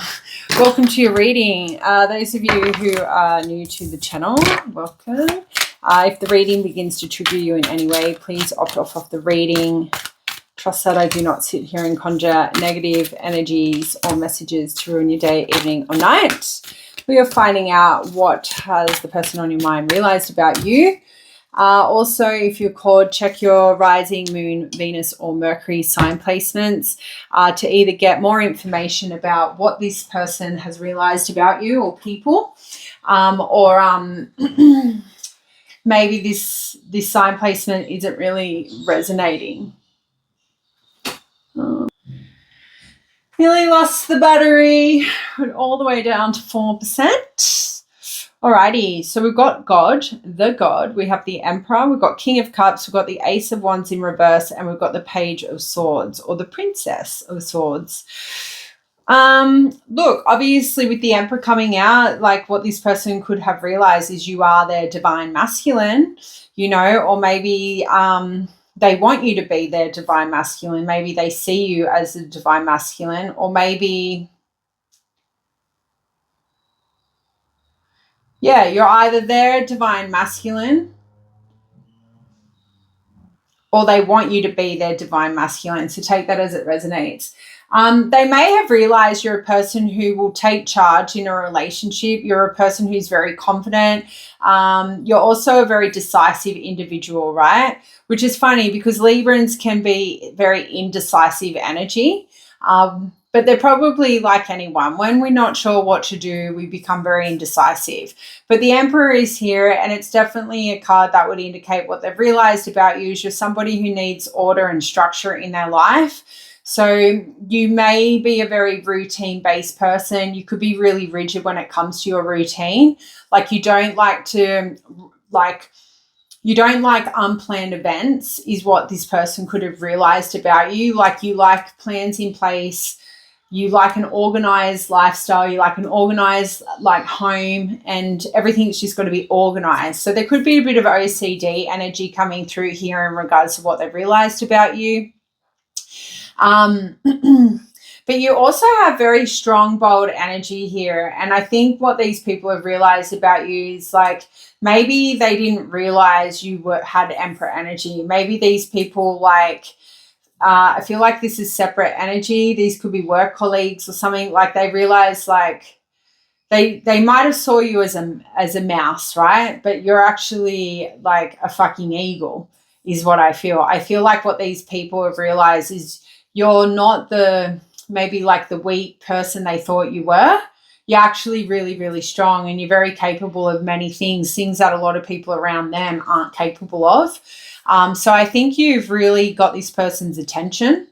Welcome to your reading. Those of you who are new to the channel, welcome. If the reading begins to trigger you in any way, please opt off of the reading. Trust that I do not sit here and conjure negative energies or messages to ruin your day, evening, or night. We are finding out what has the person on your mind realized about you. Also, if you're called, check your rising, moon, Venus, or Mercury sign placements to either get more information about what this person has realized about you or people, or maybe this sign placement isn't really resonating. Nearly lost the battery, went all the way down to 4%. Alrighty, so we've got the God, we have the Emperor, we've got King of Cups, we've got the Ace of Wands in reverse, and we've got the Page of Swords, or the Princess of Swords. Look, obviously with the Emperor coming out, like what this person could have realized is you are their divine masculine, you know, or maybe they want you to be their divine masculine. Maybe they see you as a divine masculine, or maybe, yeah, you're either their divine masculine or they want you to be their divine masculine. So take that as it resonates. They may have realized you're a person who will take charge in a relationship. You're a person who's very confident. You're also a very decisive individual, right? Which is funny because Librans can be very indecisive energy. But they're probably like anyone. When we're not sure what to do, we become very indecisive. But the Emperor is here, and it's definitely a card that would indicate what they've realized about you is you're somebody who needs order and structure in their life. So you may be a very routine-based person. You could be really rigid when it comes to your routine. Like you don't like unplanned events is what this person could have realized about you. Like you like plans in place. You like an organized lifestyle. You like an organized like home, and everything's just got to be organized. So there could be a bit of OCD energy coming through here in regards to what they've realized about you. But you also have very strong, bold energy here. And I think what these people have realized about you is like maybe they didn't realize you had Emperor energy. Maybe these people I feel like this is separate energy. These could be work colleagues or something. Like they realize like they might have saw you as a mouse, right? But you're actually like a fucking eagle is what I feel. I feel like what these people have realized is you're not maybe like the weak person they thought you were. You're actually really, really strong, and you're very capable of many things that a lot of people around them aren't capable of. So I think you've really got this person's attention.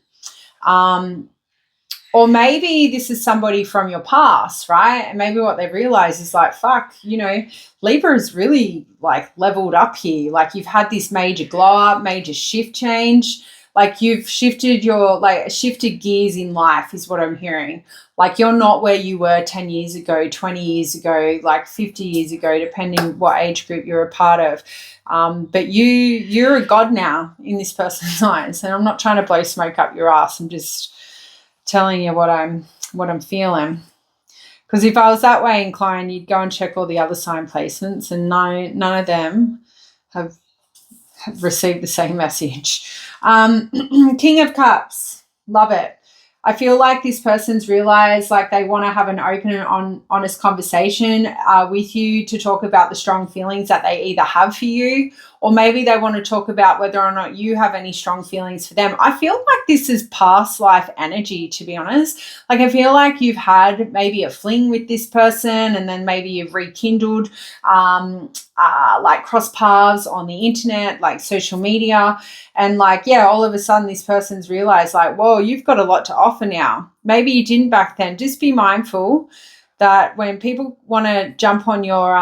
Or maybe this is somebody from your past, right? And maybe what they realize is like, fuck, you know, Libra's really like leveled up here. Like you've had this major glow up, major shift change. Like you've shifted gears in life is what I'm hearing. Like you're not where you were 10 years ago, 20 years ago, like 50 years ago, depending what age group you're a part of. But you're a god now in this person's eyes. And I'm not trying to blow smoke up your ass. I'm just telling you what I'm feeling. Because if I was that way inclined, you'd go and check all the other sign placements, and none of them have received the same message. King of Cups, love it. I feel like this person's realized like they want to have an open and honest conversation with you to talk about the strong feelings that they either have for you, or maybe they want to talk about whether or not you have any strong feelings for them. I feel like this is past life energy, to be honest. Like I feel like you've had maybe a fling with this person, and then maybe you've rekindled like cross paths on the internet, like social media. And like, yeah, all of a sudden this person's realized like, whoa, you've got a lot to offer now. Maybe you didn't back then. Just be mindful that when people want to jump on your,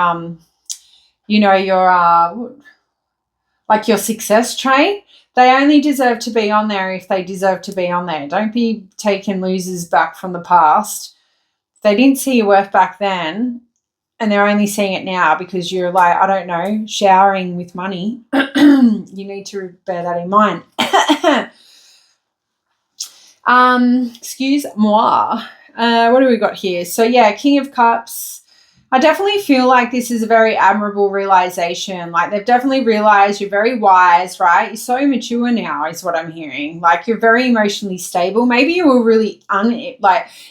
like your success train, they only deserve to be on there if they deserve to be on there. Don't be taking losers back from the past. If they didn't see your worth back then, and they're only seeing it now because you're like, I don't know, showering with money. You need to bear that in mind. Excuse moi. What do we got here? So, yeah, King of Cups. I definitely feel like this is a very admirable realization. Like they've definitely realized you're very wise, right? You're so mature now is what I'm hearing. Like you're very emotionally stable. Maybe you were really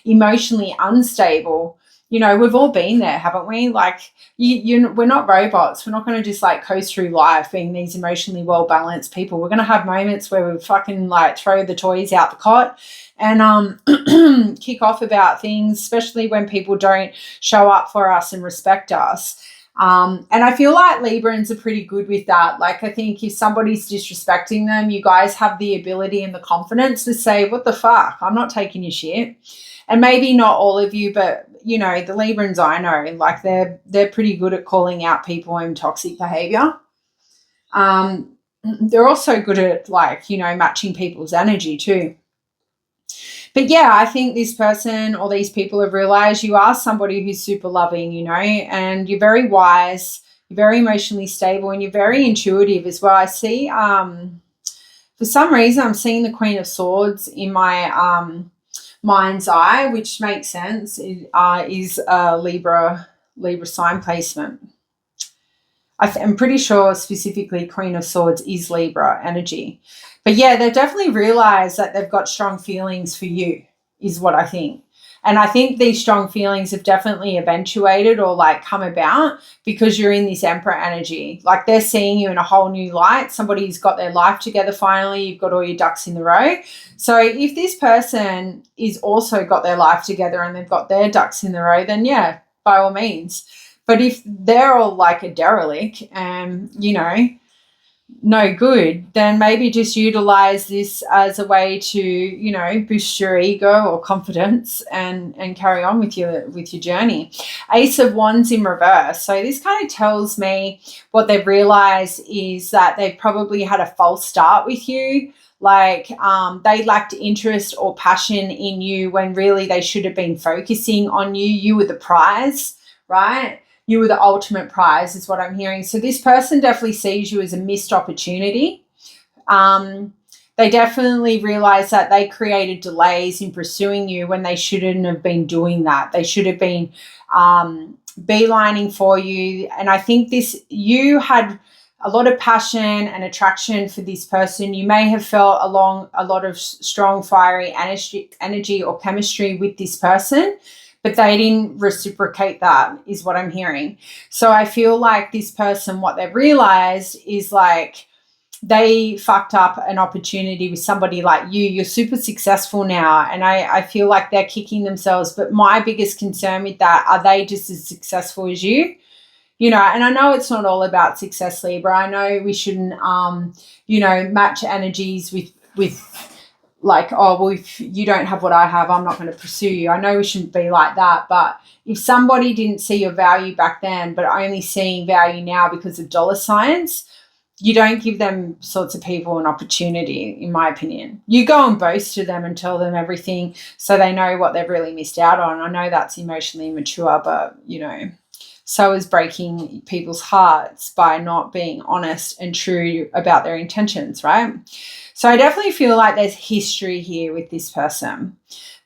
emotionally unstable. You know, we've all been there, haven't we? Like, we're not robots. We're not going to just like coast through life being these emotionally well-balanced people. We're going to have moments where we fucking like throw the toys out the cot and kick off about things, especially when people don't show up for us and respect us. And I feel like Librans are pretty good with that. Like, I think if somebody's disrespecting them, you guys have the ability and the confidence to say, what the fuck? I'm not taking your shit. And maybe not all of you, but, you know, the Librans I know, like they're pretty good at calling out people in toxic behavior. They're also good at, like, you know, matching people's energy too. But yeah, I think this person or these people have realized you are somebody who's super loving, you know, and you're very wise, you're very emotionally stable, and you're very intuitive as well. I see, for some reason, I'm seeing the Queen of Swords in my mind's eye, which makes sense. It is a Libra sign placement. I'm pretty sure specifically Queen of Swords is Libra energy. But yeah, they've definitely realized that they've got strong feelings for you, is what I think. And I think these strong feelings have definitely eventuated or like come about because you're in this Emperor energy. Like they're seeing you in a whole new light. Somebody's got their life together finally. You've got all your ducks in the row. So if this person is also got their life together and they've got their ducks in the row, then yeah, by all means. But if they're all like a derelict and, you know, no good, then maybe just utilize this as a way to, you know, boost your ego or confidence and carry on with your journey. Ace of Wands in reverse. So this kind of tells me what they've realized is that they've probably had a false start with you. Like they lacked interest or passion in you when really they should have been focusing on you. You were the prize, right? You were the ultimate prize is what I'm hearing. So this person definitely sees you as a missed opportunity. They definitely realize that they created delays in pursuing you when they shouldn't have been doing that. They should have been beelining for you. And I think you had a lot of passion and attraction for this person. You may have felt a lot of strong, fiery energy or chemistry with this person, but they didn't reciprocate that is what I'm hearing. So I feel like this person, what they've realized is like they fucked up an opportunity with somebody like you. You're super successful now, and I feel like they're kicking themselves. But my biggest concern with that, are they just as successful as you? You know, and I know it's not all about success, Libra. I know we shouldn't, you know, match energies with like, oh, well, if you don't have what I have, I'm not going to pursue you. I know we shouldn't be like that. But if somebody didn't see your value back then, but only seeing value now because of dollar signs, you don't give them sorts of people an opportunity, in my opinion. You go and boast to them and tell them everything so they know what they've really missed out on. I know that's emotionally immature, but, you know, so is breaking people's hearts by not being honest and true about their intentions, right? So I definitely feel like there's history here with this person,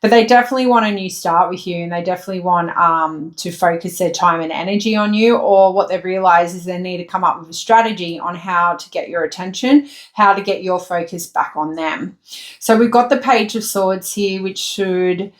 but they definitely want a new start with you, and they definitely want to focus their time and energy on you. Or what they've realized is they need to come up with a strategy on how to get your attention, how to get your focus back on them. So we've got the Page of Swords here, which should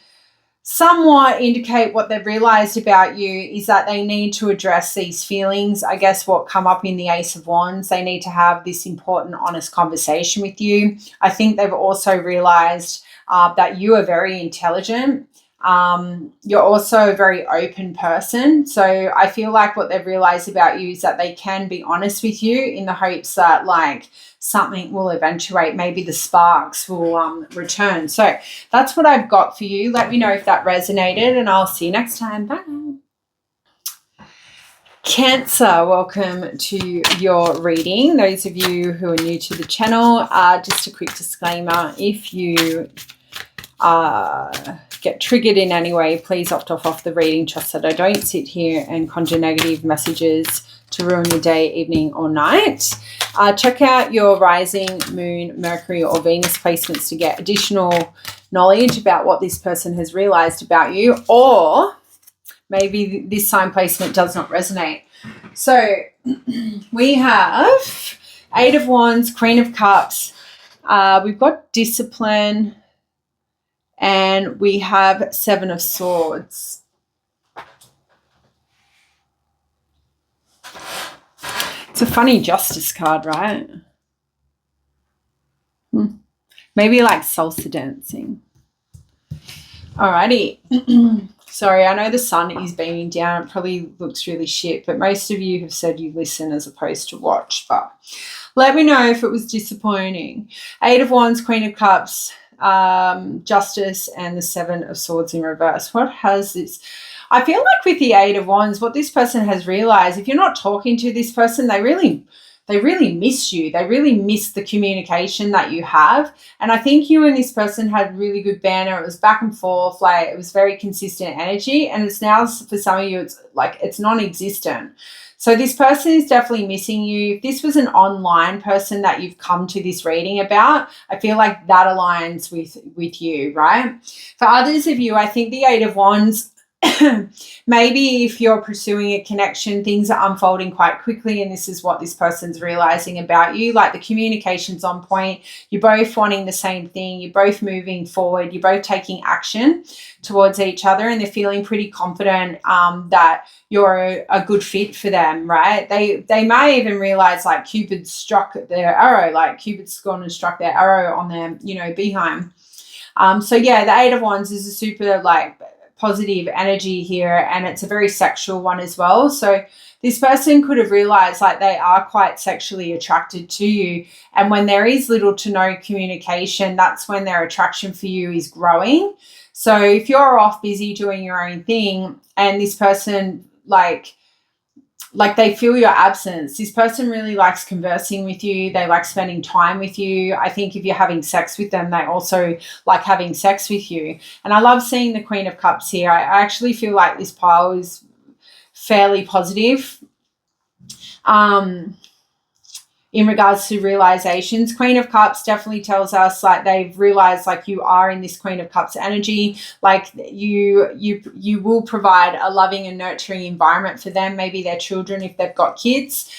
somewhat indicate what they've realized about you is that they need to address these feelings. I guess what come up in the Ace of Wands, they need to have this important, honest conversation with you. I think they've also realized that you are very intelligent. You're also a very open person. So I feel like what they've realized about you is that they can be honest with you in the hopes that like something will eventuate. Maybe the sparks will return. So that's what I've got for you. Let me know if that resonated, and I'll see you next time. Bye. Cancer, welcome to your reading. Those of you who are new to the channel, just a quick disclaimer, if you get triggered in any way, please opt off the reading. Trust that I don't sit here and conjure negative messages to ruin your day, evening, or night. Check out your rising, moon, Mercury, or Venus placements to get additional knowledge about what this person has realized about you, or maybe this sign placement does not resonate. So we have Eight of Wands, Queen of Cups. We've got discipline, and we have Seven of Swords. It's a funny justice card, right? Maybe like salsa dancing. Alrighty. Sorry, I know the sun is beaming down. It probably looks really shit, but most of you have said you listen as opposed to watch. But let me know if it was disappointing. Eight of Wands, Queen of Cups, Justice, and the Seven of Swords in reverse. What has this? I feel like with the Eight of Wands, what this person has realized, if you're not talking to this person, they really they really miss you. They really miss the communication that you have. And I think you and this person had really good banter. It was back and forth, like it was very consistent energy. And it's now, for some of you, it's like it's non-existent. So this person is definitely missing you. If this was an online person that you've come to this reading about, I feel like that aligns with you, right? For others of you, I think the Eight of Wands, maybe if you're pursuing a connection, things are unfolding quite quickly, and this is what this person's realizing about you. Like the communication's on point. You're both wanting the same thing. You're both moving forward. You're both taking action towards each other, and they're feeling pretty confident that you're a good fit for them, right? They may even realize like Cupid struck their arrow, like Cupid's gone and struck their arrow on their, behind. So yeah, the Eight of Wands is a super like positive energy here, and it's a very sexual one as well. So this person could have realized like they are quite sexually attracted to you, and when there is little to no communication, that's when their attraction for you is growing. So if you're off busy doing your own thing and this person like they feel your absence, this person really likes conversing with you. They like spending time with you. I think if you're having sex with them, they also like having sex with you. And I love seeing the Queen of Cups here. I actually feel like this pile is fairly positive in regards to realizations. Queen of Cups definitely tells us like they've realized like you are in this Queen of Cups energy, like you will provide a loving and nurturing environment for them, maybe their children if they've got kids,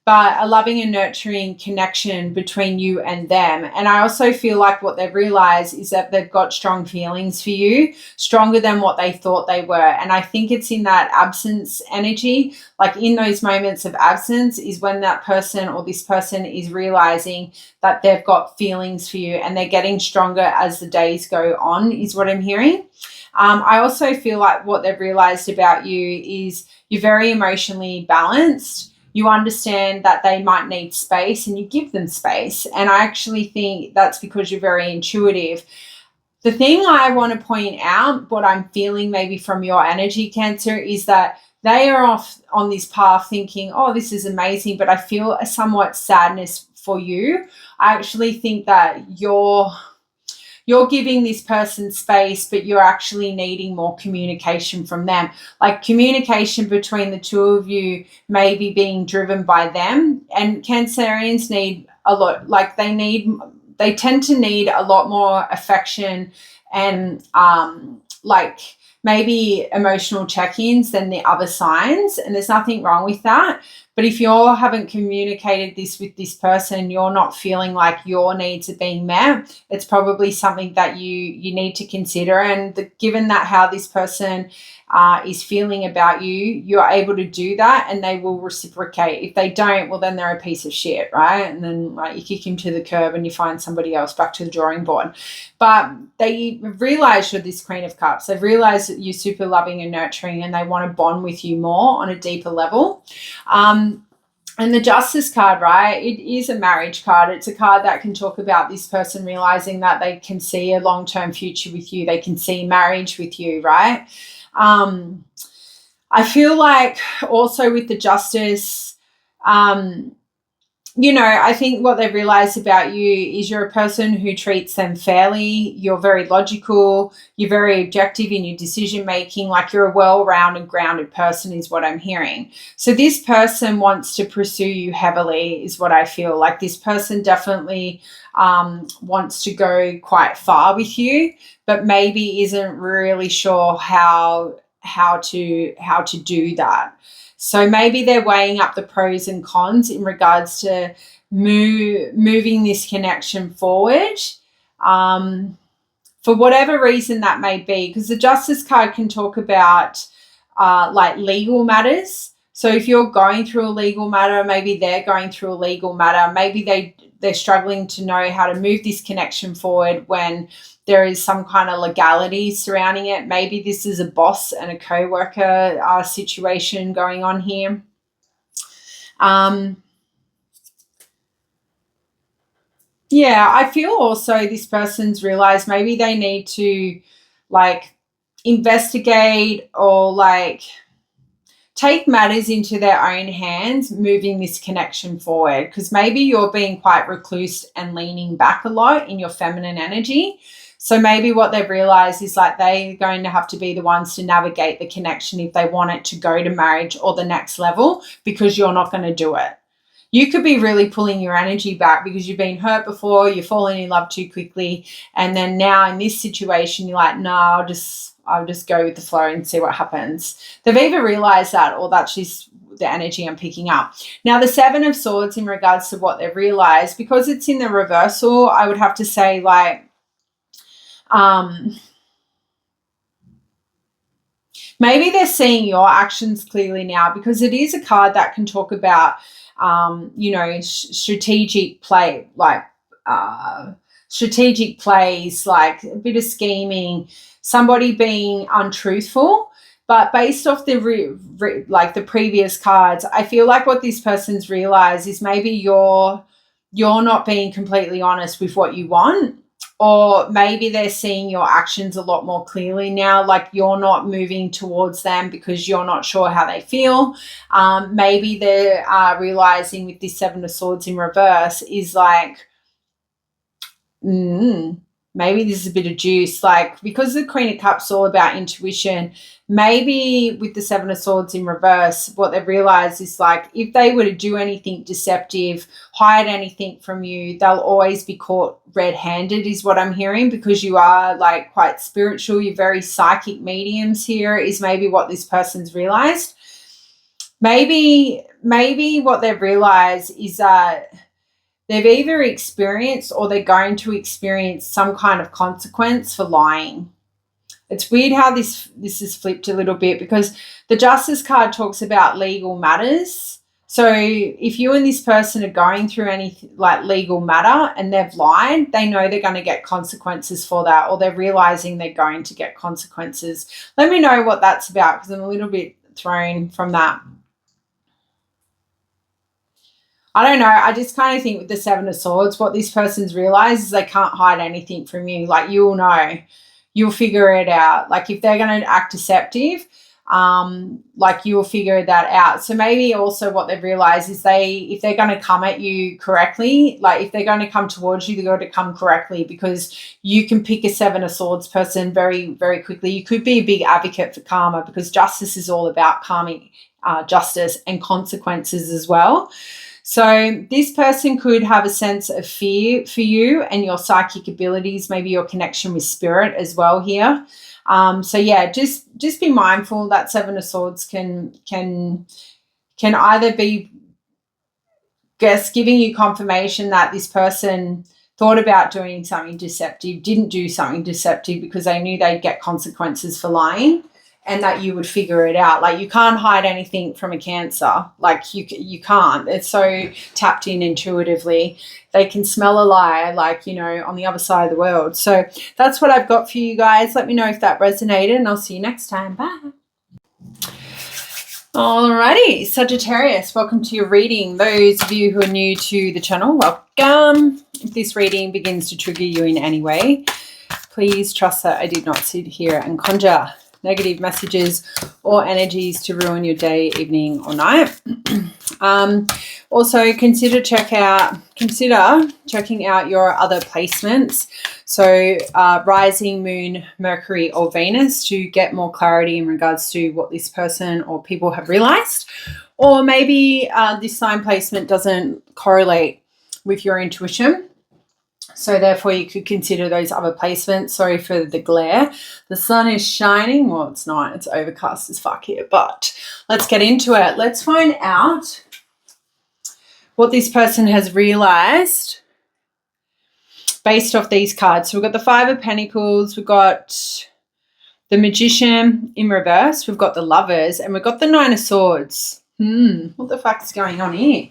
but a loving and nurturing connection between you and them. And I also feel like what they've realized is that they've got strong feelings for you, stronger than what they thought they were. And I think it's in that absence energy, like in those moments of absence is when that person or this person is realizing that they've got feelings for you, and they're getting stronger as the days go on is what I'm hearing. I also feel like what they've realized about you is you're very emotionally balanced. You understand that they might need space and you give them space. And I actually think that's because you're very intuitive. The thing I want to point out, what I'm feeling maybe from your energy, Cancer, is that they are off on this path thinking, oh, this is amazing, but I feel a somewhat sadness for you. I actually think that you're giving this person space, but you're actually needing more communication from them. Like communication between the two of you may be being driven by them. And Cancerians need a lot, like they tend to need a lot more affection and like maybe emotional check-ins than the other signs. And there's nothing wrong with that. But if you haven't communicated this with this person, you're not feeling like your needs are being met, it's probably something that you need to consider. And given that how this person is feeling about you, you're able to do that and they will reciprocate. If they don't, well, then they're a piece of shit, right? And then like you kick him to the curb and you find somebody else, back to the drawing board. But they realize you're this Queen of Cups. They've realized that you're super loving and nurturing, and they want to bond with you more on a deeper level. And the Justice card, right? It is a marriage card. It's a card that can talk about this person realizing that they can see a long-term future with you. They can see marriage with you, right? I feel like also with the Justice, I think what they've realized about you is you're a person who treats them fairly. You're very logical. You're very objective in your decision making. Like you're a well-rounded, grounded person is what I'm hearing. So this person wants to pursue you heavily is what I feel. Like this person definitely wants to go quite far with you, but maybe isn't really sure how to do that. So maybe they're weighing up the pros and cons in regards to moving this connection forward for whatever reason that may be, because the Justice card can talk about like legal matters. So if you're going through a legal matter, maybe they're going through a legal matter, maybe they're struggling to know how to move this connection forward when there is some kind of legality surrounding it. Maybe this is a boss and a co-worker situation going on here. Yeah, I feel also this person's realized maybe they need to like investigate or like take matters into their own hands, moving this connection forward, because maybe you're being quite recluse and leaning back a lot in your feminine energy. So maybe what they've realized is like they're going to have to be the ones to navigate the connection if they want it to go to marriage or the next level, because you're not going to do it. You could be really pulling your energy back because you've been hurt before, you've fallen in love too quickly, and then now in this situation you're like, no, I'll just go with the flow and see what happens. They've either realized that, or that's just the energy I'm picking up. Now, the Seven of Swords, in regards to what they've realized, because it's in the reversal, I would have to say like, maybe they're seeing your actions clearly now, because it is a card that can talk about, you know, strategic play, like strategic plays, like a bit of scheming, somebody being untruthful. But based off the like the previous cards, I feel like what this person's realized is maybe you're not being completely honest with what you want. Or maybe they're seeing your actions a lot more clearly now, like you're not moving towards them because you're not sure how they feel. Maybe they're realizing with this Seven of Swords in reverse is like, maybe this is a bit of juice. Like, because the Queen of Cups is all about intuition, maybe with the Seven of Swords in reverse, what they've realized is like, if they were to do anything deceptive, hide anything from you, they'll always be caught red-handed, is what I'm hearing, because you are like quite spiritual. You're very psychic mediums here, is maybe what this person's realized. Maybe what they've realized is that they've either experienced or they're going to experience some kind of consequence for lying. It's weird how this is flipped a little bit, because the Justice card talks about legal matters. So if you and this person are going through any like legal matter and they've lied, they know they're going to get consequences for that, or they're realizing they're going to get consequences. Let me know what that's about, because I'm a little bit thrown from that. I don't know. I just kind of think with the Seven of Swords, what this person's realized is they can't hide anything from you. Like, you'll know. You'll figure it out. Like, if they're going to act deceptive, like, you'll figure that out. So maybe also what they've realized is if they're going to come at you correctly, like if they're going to come towards you, they've got to come correctly, because you can pick a Seven of Swords person very, very quickly. You could be a big advocate for karma, because justice is all about karmic justice and consequences as well. So this person could have a sense of fear for you and your psychic abilities, maybe your connection with spirit as well here. So yeah, just be mindful that Seven of Swords can either be, giving you confirmation that this person thought about doing something deceptive, didn't do something deceptive because they knew they'd get consequences for lying, and that you would figure it out. Like, you can't hide anything from a Cancer. Like, you can't. It's so tapped in intuitively. They can smell a lie, like, you know, on the other side of the world. So that's what I've got for you guys. Let me know if that resonated, and I'll see you next time. Bye. Alrighty, Sagittarius, welcome to your reading. Those of you who are new to the channel, welcome. If this reading begins to trigger you in any way, please trust that I did not sit here and conjure negative messages or energies to ruin your day, evening, or night. Also, consider checking out your other placements. So rising, moon, Mercury, or Venus, to get more clarity in regards to what this person or people have realized. Or maybe this sign placement doesn't correlate with your intuition, so therefore you could consider those other placements. Sorry for the glare. The sun is shining. Well, it's not. It's overcast as fuck here. But let's get into it. Let's find out what this person has realized based off these cards. So we've got the Five of Pentacles. We've got the Magician in reverse. We've got the Lovers. And we've got the Nine of Swords. What the fuck is going on here?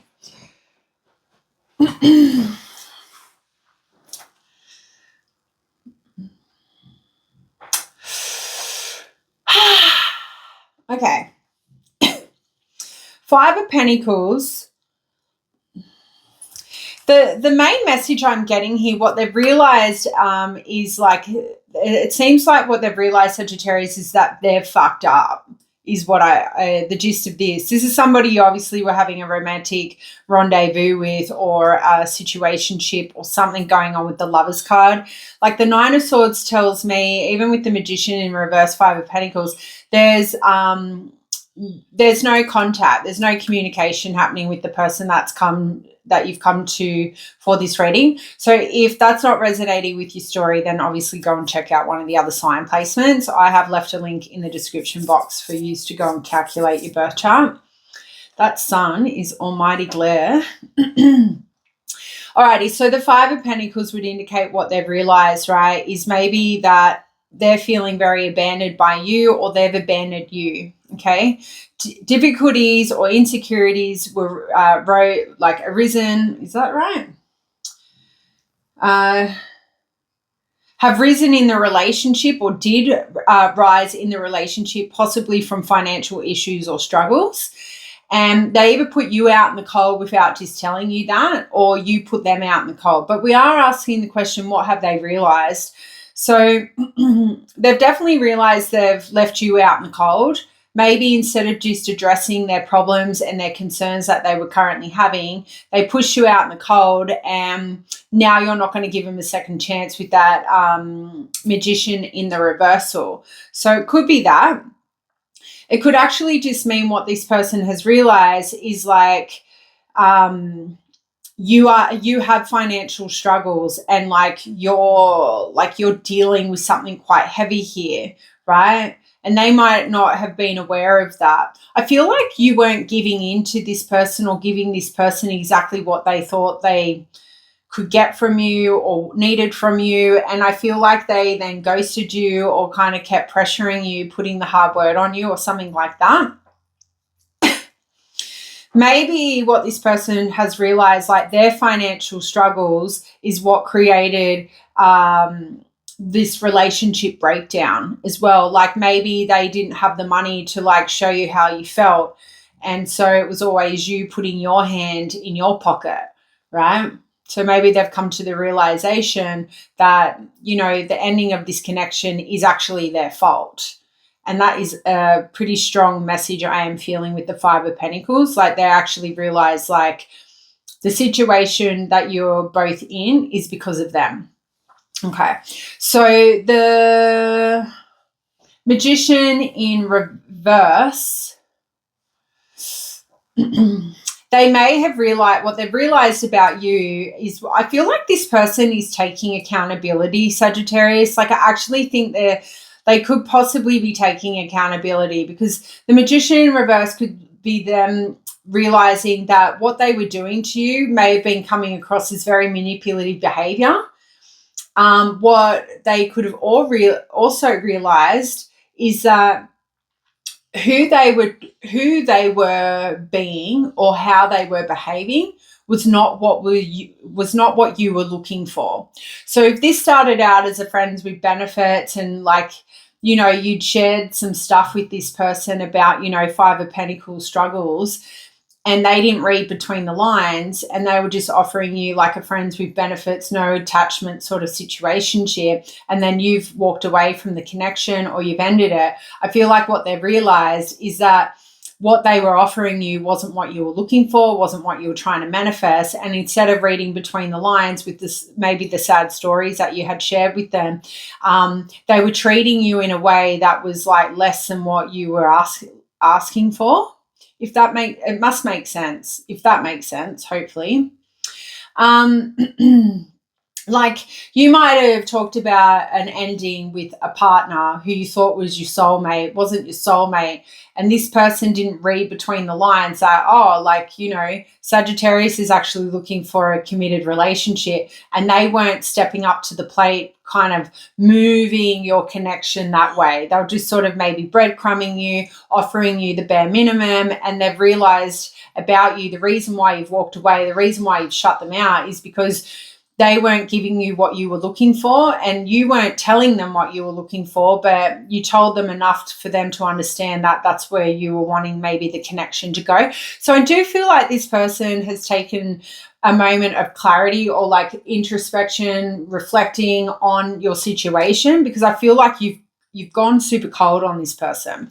Okay. Five of Pentacles. The main message I'm getting here, what they've realized is like, it seems like what they've realized, Sagittarius, is that they're fucked up. is what the gist of this. This is somebody you obviously were having a romantic rendezvous with, or a situationship, or something going on with the Lovers card. Like the Nine of Swords tells me, even with the Magician in reverse, Five of Pentacles, there's no contact, there's no communication happening with the person that you've come to for this reading. So if that's not resonating with your story, then obviously go and check out one of the other sign placements. I have left a link in the description box for you to go and calculate your birth chart. That sun is almighty glare. Alrighty, so the Five of Pentacles would indicate what they've realized, right, is maybe that they're feeling very abandoned by you, or they've abandoned you, okay? Difficulties or insecurities were arisen, is that right? Have risen in the relationship, or did rise in the relationship, possibly from financial issues or struggles. And they either put you out in the cold without just telling you that, or you put them out in the cold. But we are asking the question, what have they realized? So they've definitely realized they've left you out in the cold. Maybe instead of just addressing their problems and their concerns that they were currently having, they pushed you out in the cold, and now you're not going to give them a second chance with that Magician in the reversal. So it could be that. It could actually just mean what this person has realized is like you have financial struggles, and you're dealing with something quite heavy here, right? And they might not have been aware of that. I feel like you weren't giving in to this person, or giving this person exactly what they thought they could get from you or needed from you. And I feel like they then ghosted you, or kind of kept pressuring you, putting the hard word on you, or something like that. Maybe what this person has realized, like their financial struggles is what created this relationship breakdown as well. Like maybe they didn't have the money to like show you how you felt, and so it was always you putting your hand in your pocket, right? So maybe they've come to the realization that, you know, the ending of this connection is actually their fault. And that is a pretty strong message I am feeling with the Five of Pentacles. Like they actually realize like the situation that you're both in is because of them. Okay, so the Magician in reverse, they may have realized, what they've realized about you is, I feel like this person is taking accountability, Sagittarius. Like I actually think they could possibly be taking accountability, because the Magician in reverse could be them realizing that what they were doing to you may have been coming across as very manipulative behavior. What they could have also realized is that who they were being, or how they were behaving, was not what you were looking for. So if this started out as a friends with benefits, and like, you know, you'd shared some stuff with this person about, you know, Five of Pentacles struggles, and they didn't read between the lines, and they were just offering you like a friends with benefits, no attachment sort of situationship, and then you've walked away from the connection, or you've ended it. I feel like what they've realized is that what they were offering you wasn't what you were looking for, wasn't what you were trying to manifest. And instead of reading between the lines with this, maybe the sad stories that you had shared with them, they were treating you in a way that was like less than what you were asking for. It must make sense. If that makes sense, hopefully. Like you might have talked about an ending with a partner who you thought was your soulmate, wasn't your soulmate. And this person didn't read between the lines that, oh, like, you know, Sagittarius is actually looking for a committed relationship, and they weren't stepping up to the plate, kind of moving your connection that way. They'll just sort of maybe breadcrumbing you, offering you the bare minimum, and they've realized about you, the reason why you've walked away, the reason why you've shut them out is because they weren't giving you what you were looking for, and you weren't telling them what you were looking for, but you told them enough for them to understand that that's where you were wanting maybe the connection to go. So I do feel like this person has taken a moment of clarity, or like introspection, reflecting on your situation, because I feel like you've gone super cold on this person.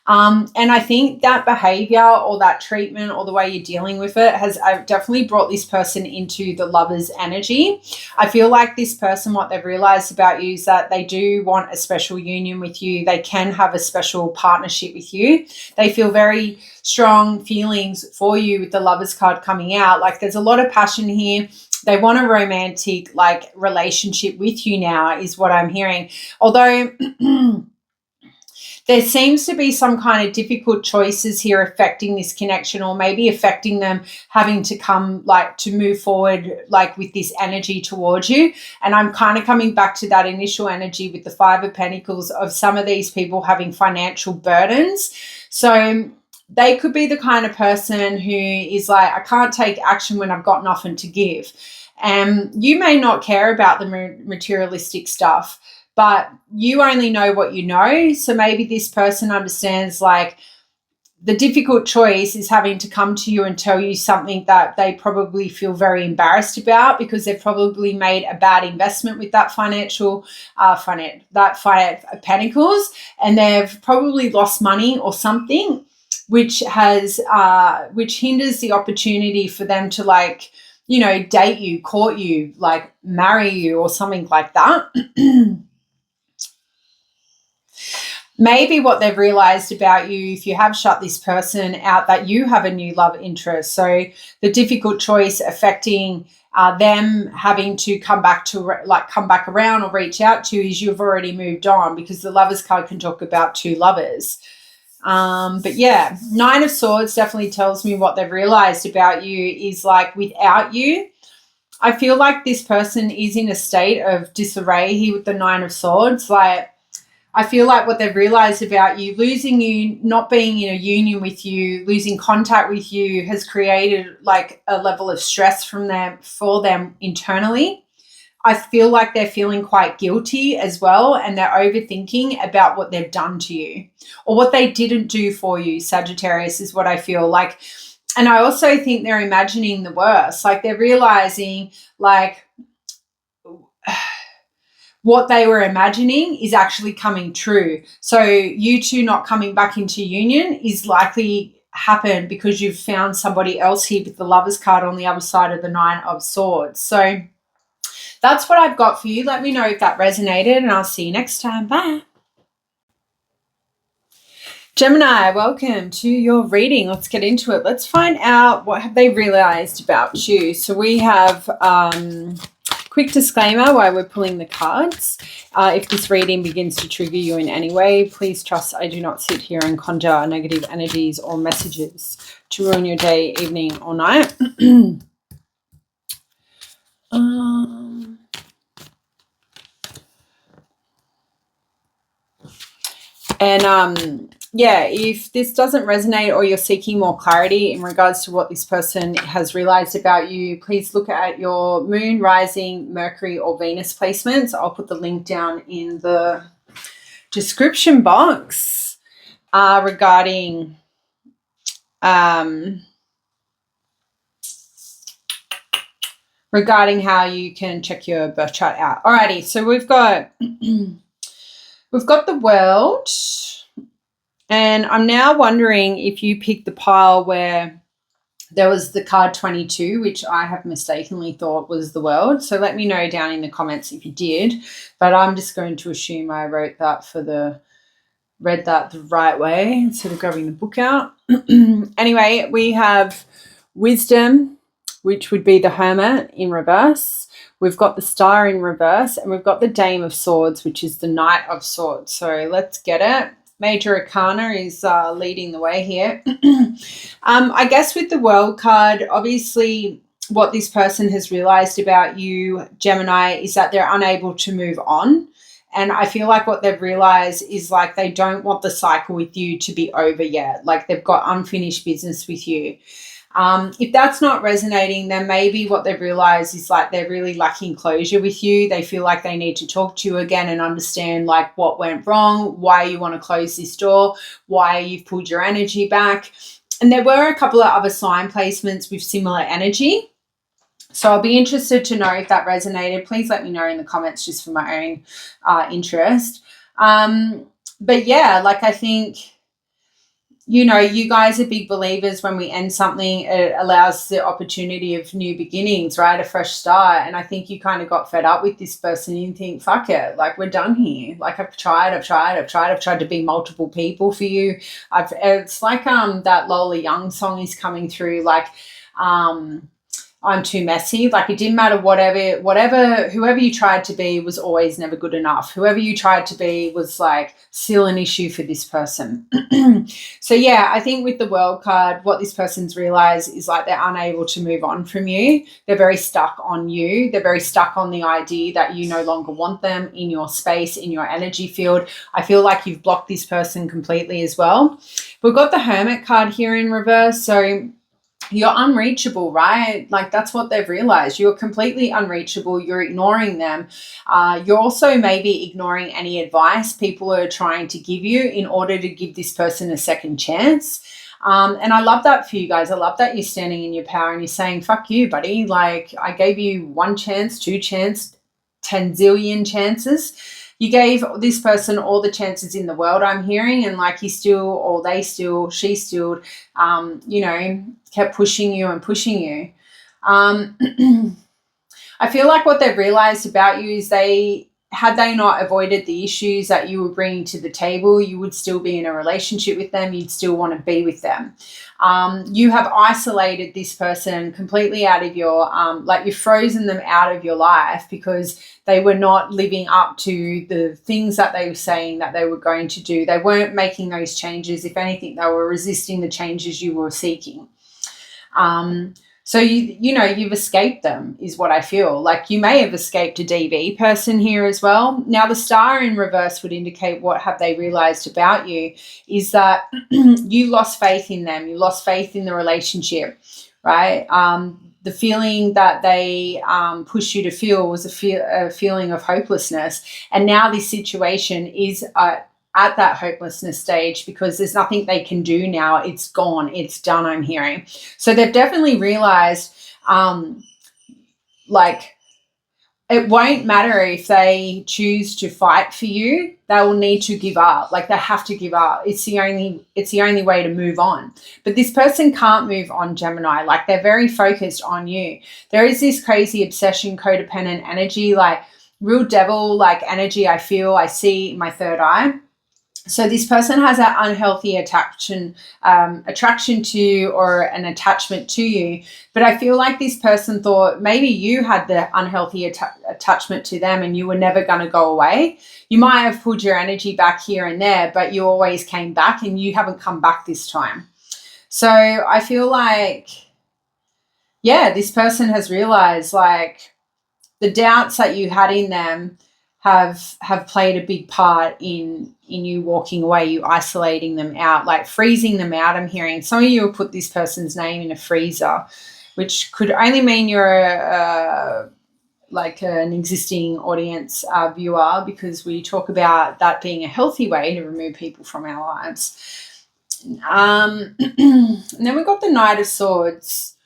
And I think that behavior or that treatment or the way you're dealing with it has definitely brought this person into the lover's energy. I feel like this person, what they've realized about you is that they do want a special union with you. They can have a special partnership with you. They feel very strong feelings for you with the Lover's card coming out. Like there's a lot of passion here. They want a romantic like relationship with you now is what I'm hearing. Although there seems to be some kind of difficult choices here affecting this connection, or maybe affecting them having to come like to move forward like with this energy towards you. And I'm kind of coming back to that initial energy with the Five of Pentacles of some of these people having financial burdens. So they could be the kind of person who is like, I can't take action when I've got nothing to give. And you may not care about the materialistic stuff, but you only know what you know. So maybe this person understands like the difficult choice is having to come to you and tell you something that they probably feel very embarrassed about because they've probably made a bad investment with that Five of Pentacles, and they've probably lost money or something, which hinders the opportunity for them to like, you know, date you, court you, like marry you or something like that. Maybe what they've realized about you, if you have shut this person out, that you have a new love interest. So the difficult choice affecting them having to come back around or reach out to you is you've already moved on, because the Lover's card can talk about two lovers. But yeah, Nine of Swords definitely tells me what they've realized about you is like without you, I feel like this person is in a state of disarray here with the Nine of Swords. Like, I feel like what they've realized about you, losing you, not being in a union with you, losing contact with you has created like a level of stress for them internally. I feel like they're feeling quite guilty as well, and they're overthinking about what they've done to you or what they didn't do for you, Sagittarius, is what I feel like. And I also think they're imagining the worst. Like they're realizing like what they were imagining is actually coming true. So you two not coming back into union is likely happen because you've found somebody else here with the Lover's card on the other side of the Nine of Swords. So that's what I've got for you. Let me know if that resonated, and I'll see you next time. Bye. Gemini, welcome to your reading. Let's get into it. Let's find out what have they realized about you. So we have quick disclaimer while we're pulling the cards. If this reading begins to trigger you in any way, please trust I do not sit here and conjure negative energies or messages to ruin your day, evening, or night. Yeah, if this doesn't resonate or you're seeking more clarity in regards to what this person has realized about you, please look at your moon, rising, Mercury, or Venus placements. I'll put the link down in the description box regarding how you can check your birth chart out. Alrighty, so we've got the World. And I'm now wondering if you picked the pile where there was the card 22, which I have mistakenly thought was the World. So let me know down in the comments if you did. But I'm just going to assume I read that the right way instead of grabbing the book out. Anyway, we have Wisdom, which would be the Hermit in reverse. We've got the Star in reverse, and we've got the Dame of Swords, which is the Knight of Swords. So let's get it. Major Arcana is leading the way here. I guess with the World card, obviously what this person has realized about you, Gemini, is that they're unable to move on. And I feel like what they've realized is like they don't want the cycle with you to be over yet. Like they've got unfinished business with you. If that's not resonating, then maybe what they've realized is like they're really lacking closure with you. They feel like they need to talk to you again and understand like what went wrong, why you want to close this door, why you've pulled your energy back. And there were a couple of other sign placements with similar energy. So I'll be interested to know if that resonated. Please let me know in the comments just for my own interest. But yeah, like I think you know, you guys are big believers when we end something, it allows the opportunity of new beginnings, right? A fresh start. And I think you kind of got fed up with this person. You think, fuck it, like we're done here. Like I've tried to be multiple people for you. It's like that Lola Young song is coming through, like I'm too messy. Like it didn't matter whoever you tried to be was always never good enough. Whoever you tried to be was like still an issue for this person. So yeah, I think with the World card, what this person's realized is like they're unable to move on from you. They're very stuck on you. They're very stuck on the idea that you no longer want them in your space, in your energy field. I feel like you've blocked this person completely as well. We've got the Hermit card here in reverse. So you're unreachable, right? Like that's what they've realized. You're completely unreachable. You're ignoring them. You're also maybe ignoring any advice people are trying to give you in order to give this person a second chance. And I love that for you guys. I love that you're standing in your power and you're saying, fuck you, buddy. Like I gave you 1 chance, 2 chances, 10 zillion chances. You gave this person all the chances in the world, I'm hearing, and like he still, or they still, she still, you know, kept pushing you and pushing you. I feel like what they've realized about you is had they not avoided the issues that you were bringing to the table, you would still be in a relationship with them. You'd still want to be with them. You have isolated this person completely out of your, like you've frozen them out of your life because they were not living up to the things that they were saying that they were going to do. They weren't making those changes. If anything, they were resisting the changes you were seeking. So you know, you've escaped them is what I feel. Like you may have escaped a DV person here as well. Now the star in reverse would indicate what have they realized about you is that you lost faith in them. You lost faith in the relationship, right? The feeling that they pushed you to feel was a feeling of hopelessness. And now this situation is at that hopelessness stage because there's nothing they can do now. It's gone. It's done, I'm hearing. So they've definitely realized like it won't matter if they choose to fight for you. They will need to give up. Like they have to give up. It's the only way to move on. But this person can't move on, Gemini. Like they're very focused on you. There is this crazy obsession, codependent energy, like real devil like energy I see in my third eye. So this person has that unhealthy attraction to you or an attachment to you. But I feel like this person thought maybe you had the unhealthy attachment to them and you were never going to go away. You might have pulled your energy back here and there, but you always came back and you haven't come back this time. So I feel like, yeah, this person has realized like the doubts that you had in them have played a big part in you walking away, you isolating them out, like freezing them out. I'm hearing some of you will put this person's name in a freezer, which could only mean you're like an existing audience viewer, because we talk about that being a healthy way to remove people from our lives. And then we've got the Knight of Swords.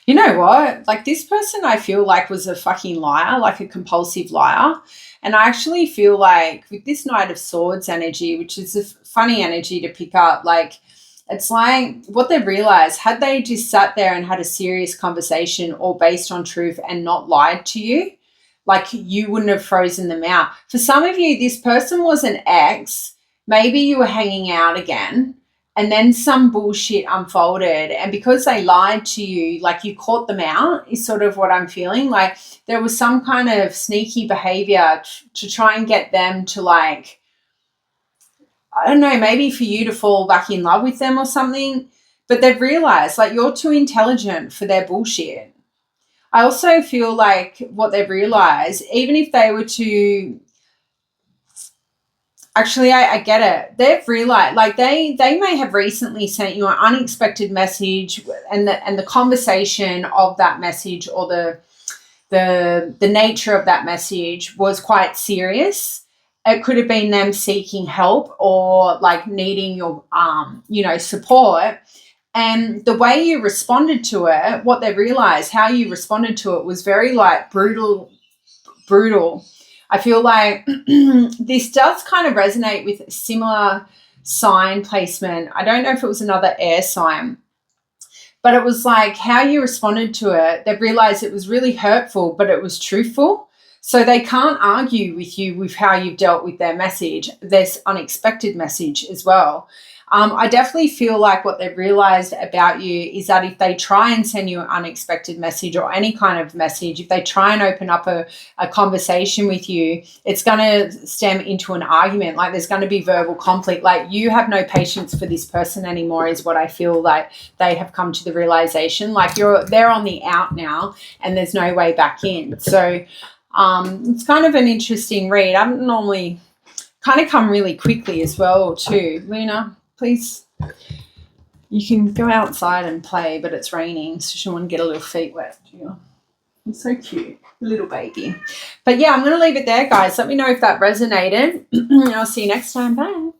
You know what? Like this person I feel like was a fucking liar, like a compulsive liar. And I actually feel like with this Knight of Swords energy, which is a funny energy to pick up, like it's like what they've realized, had they just sat there and had a serious conversation all based on truth and not lied to you, like you wouldn't have frozen them out. For some of you, this person was an ex. Maybe you were hanging out again. And then some bullshit unfolded. And because they lied to you, like you caught them out is sort of what I'm feeling. Like there was some kind of sneaky behavior to try and get them to like, I don't know, maybe for you to fall back in love with them or something. But they've realized like you're too intelligent for their bullshit. I also feel like what they've realized, even if they were to... Actually, I get it. They've realized, like they may have recently sent you an unexpected message, and the conversation of that message or the nature of that message was quite serious. It could have been them seeking help or like needing your support. And the way you responded to it, what they realized, how you responded to it was very like brutal. I feel like this does kind of resonate with similar sign placement. I don't know if it was another air sign, but it was like how you responded to it. They realized it was really hurtful, but it was truthful. So they can't argue with you with how you've dealt with their message. There's unexpected message as well. I definitely feel like what they've realized about you is that if they try and send you an unexpected message or any kind of message, if they try and open up a conversation with you, it's going to stem into an argument. Like there's going to be verbal conflict. Like you have no patience for this person anymore is what I feel like they have come to the realization. Like they're on the out now and there's no way back in. So it's kind of an interesting read. I normally kind of come really quickly as well too. Luna, please, you can go outside and play, but it's raining, so she want to get a little feet wet. It's so cute, little baby. But yeah, I'm going to leave it there, guys. Let me know if that resonated. I'll see you next time. Bye.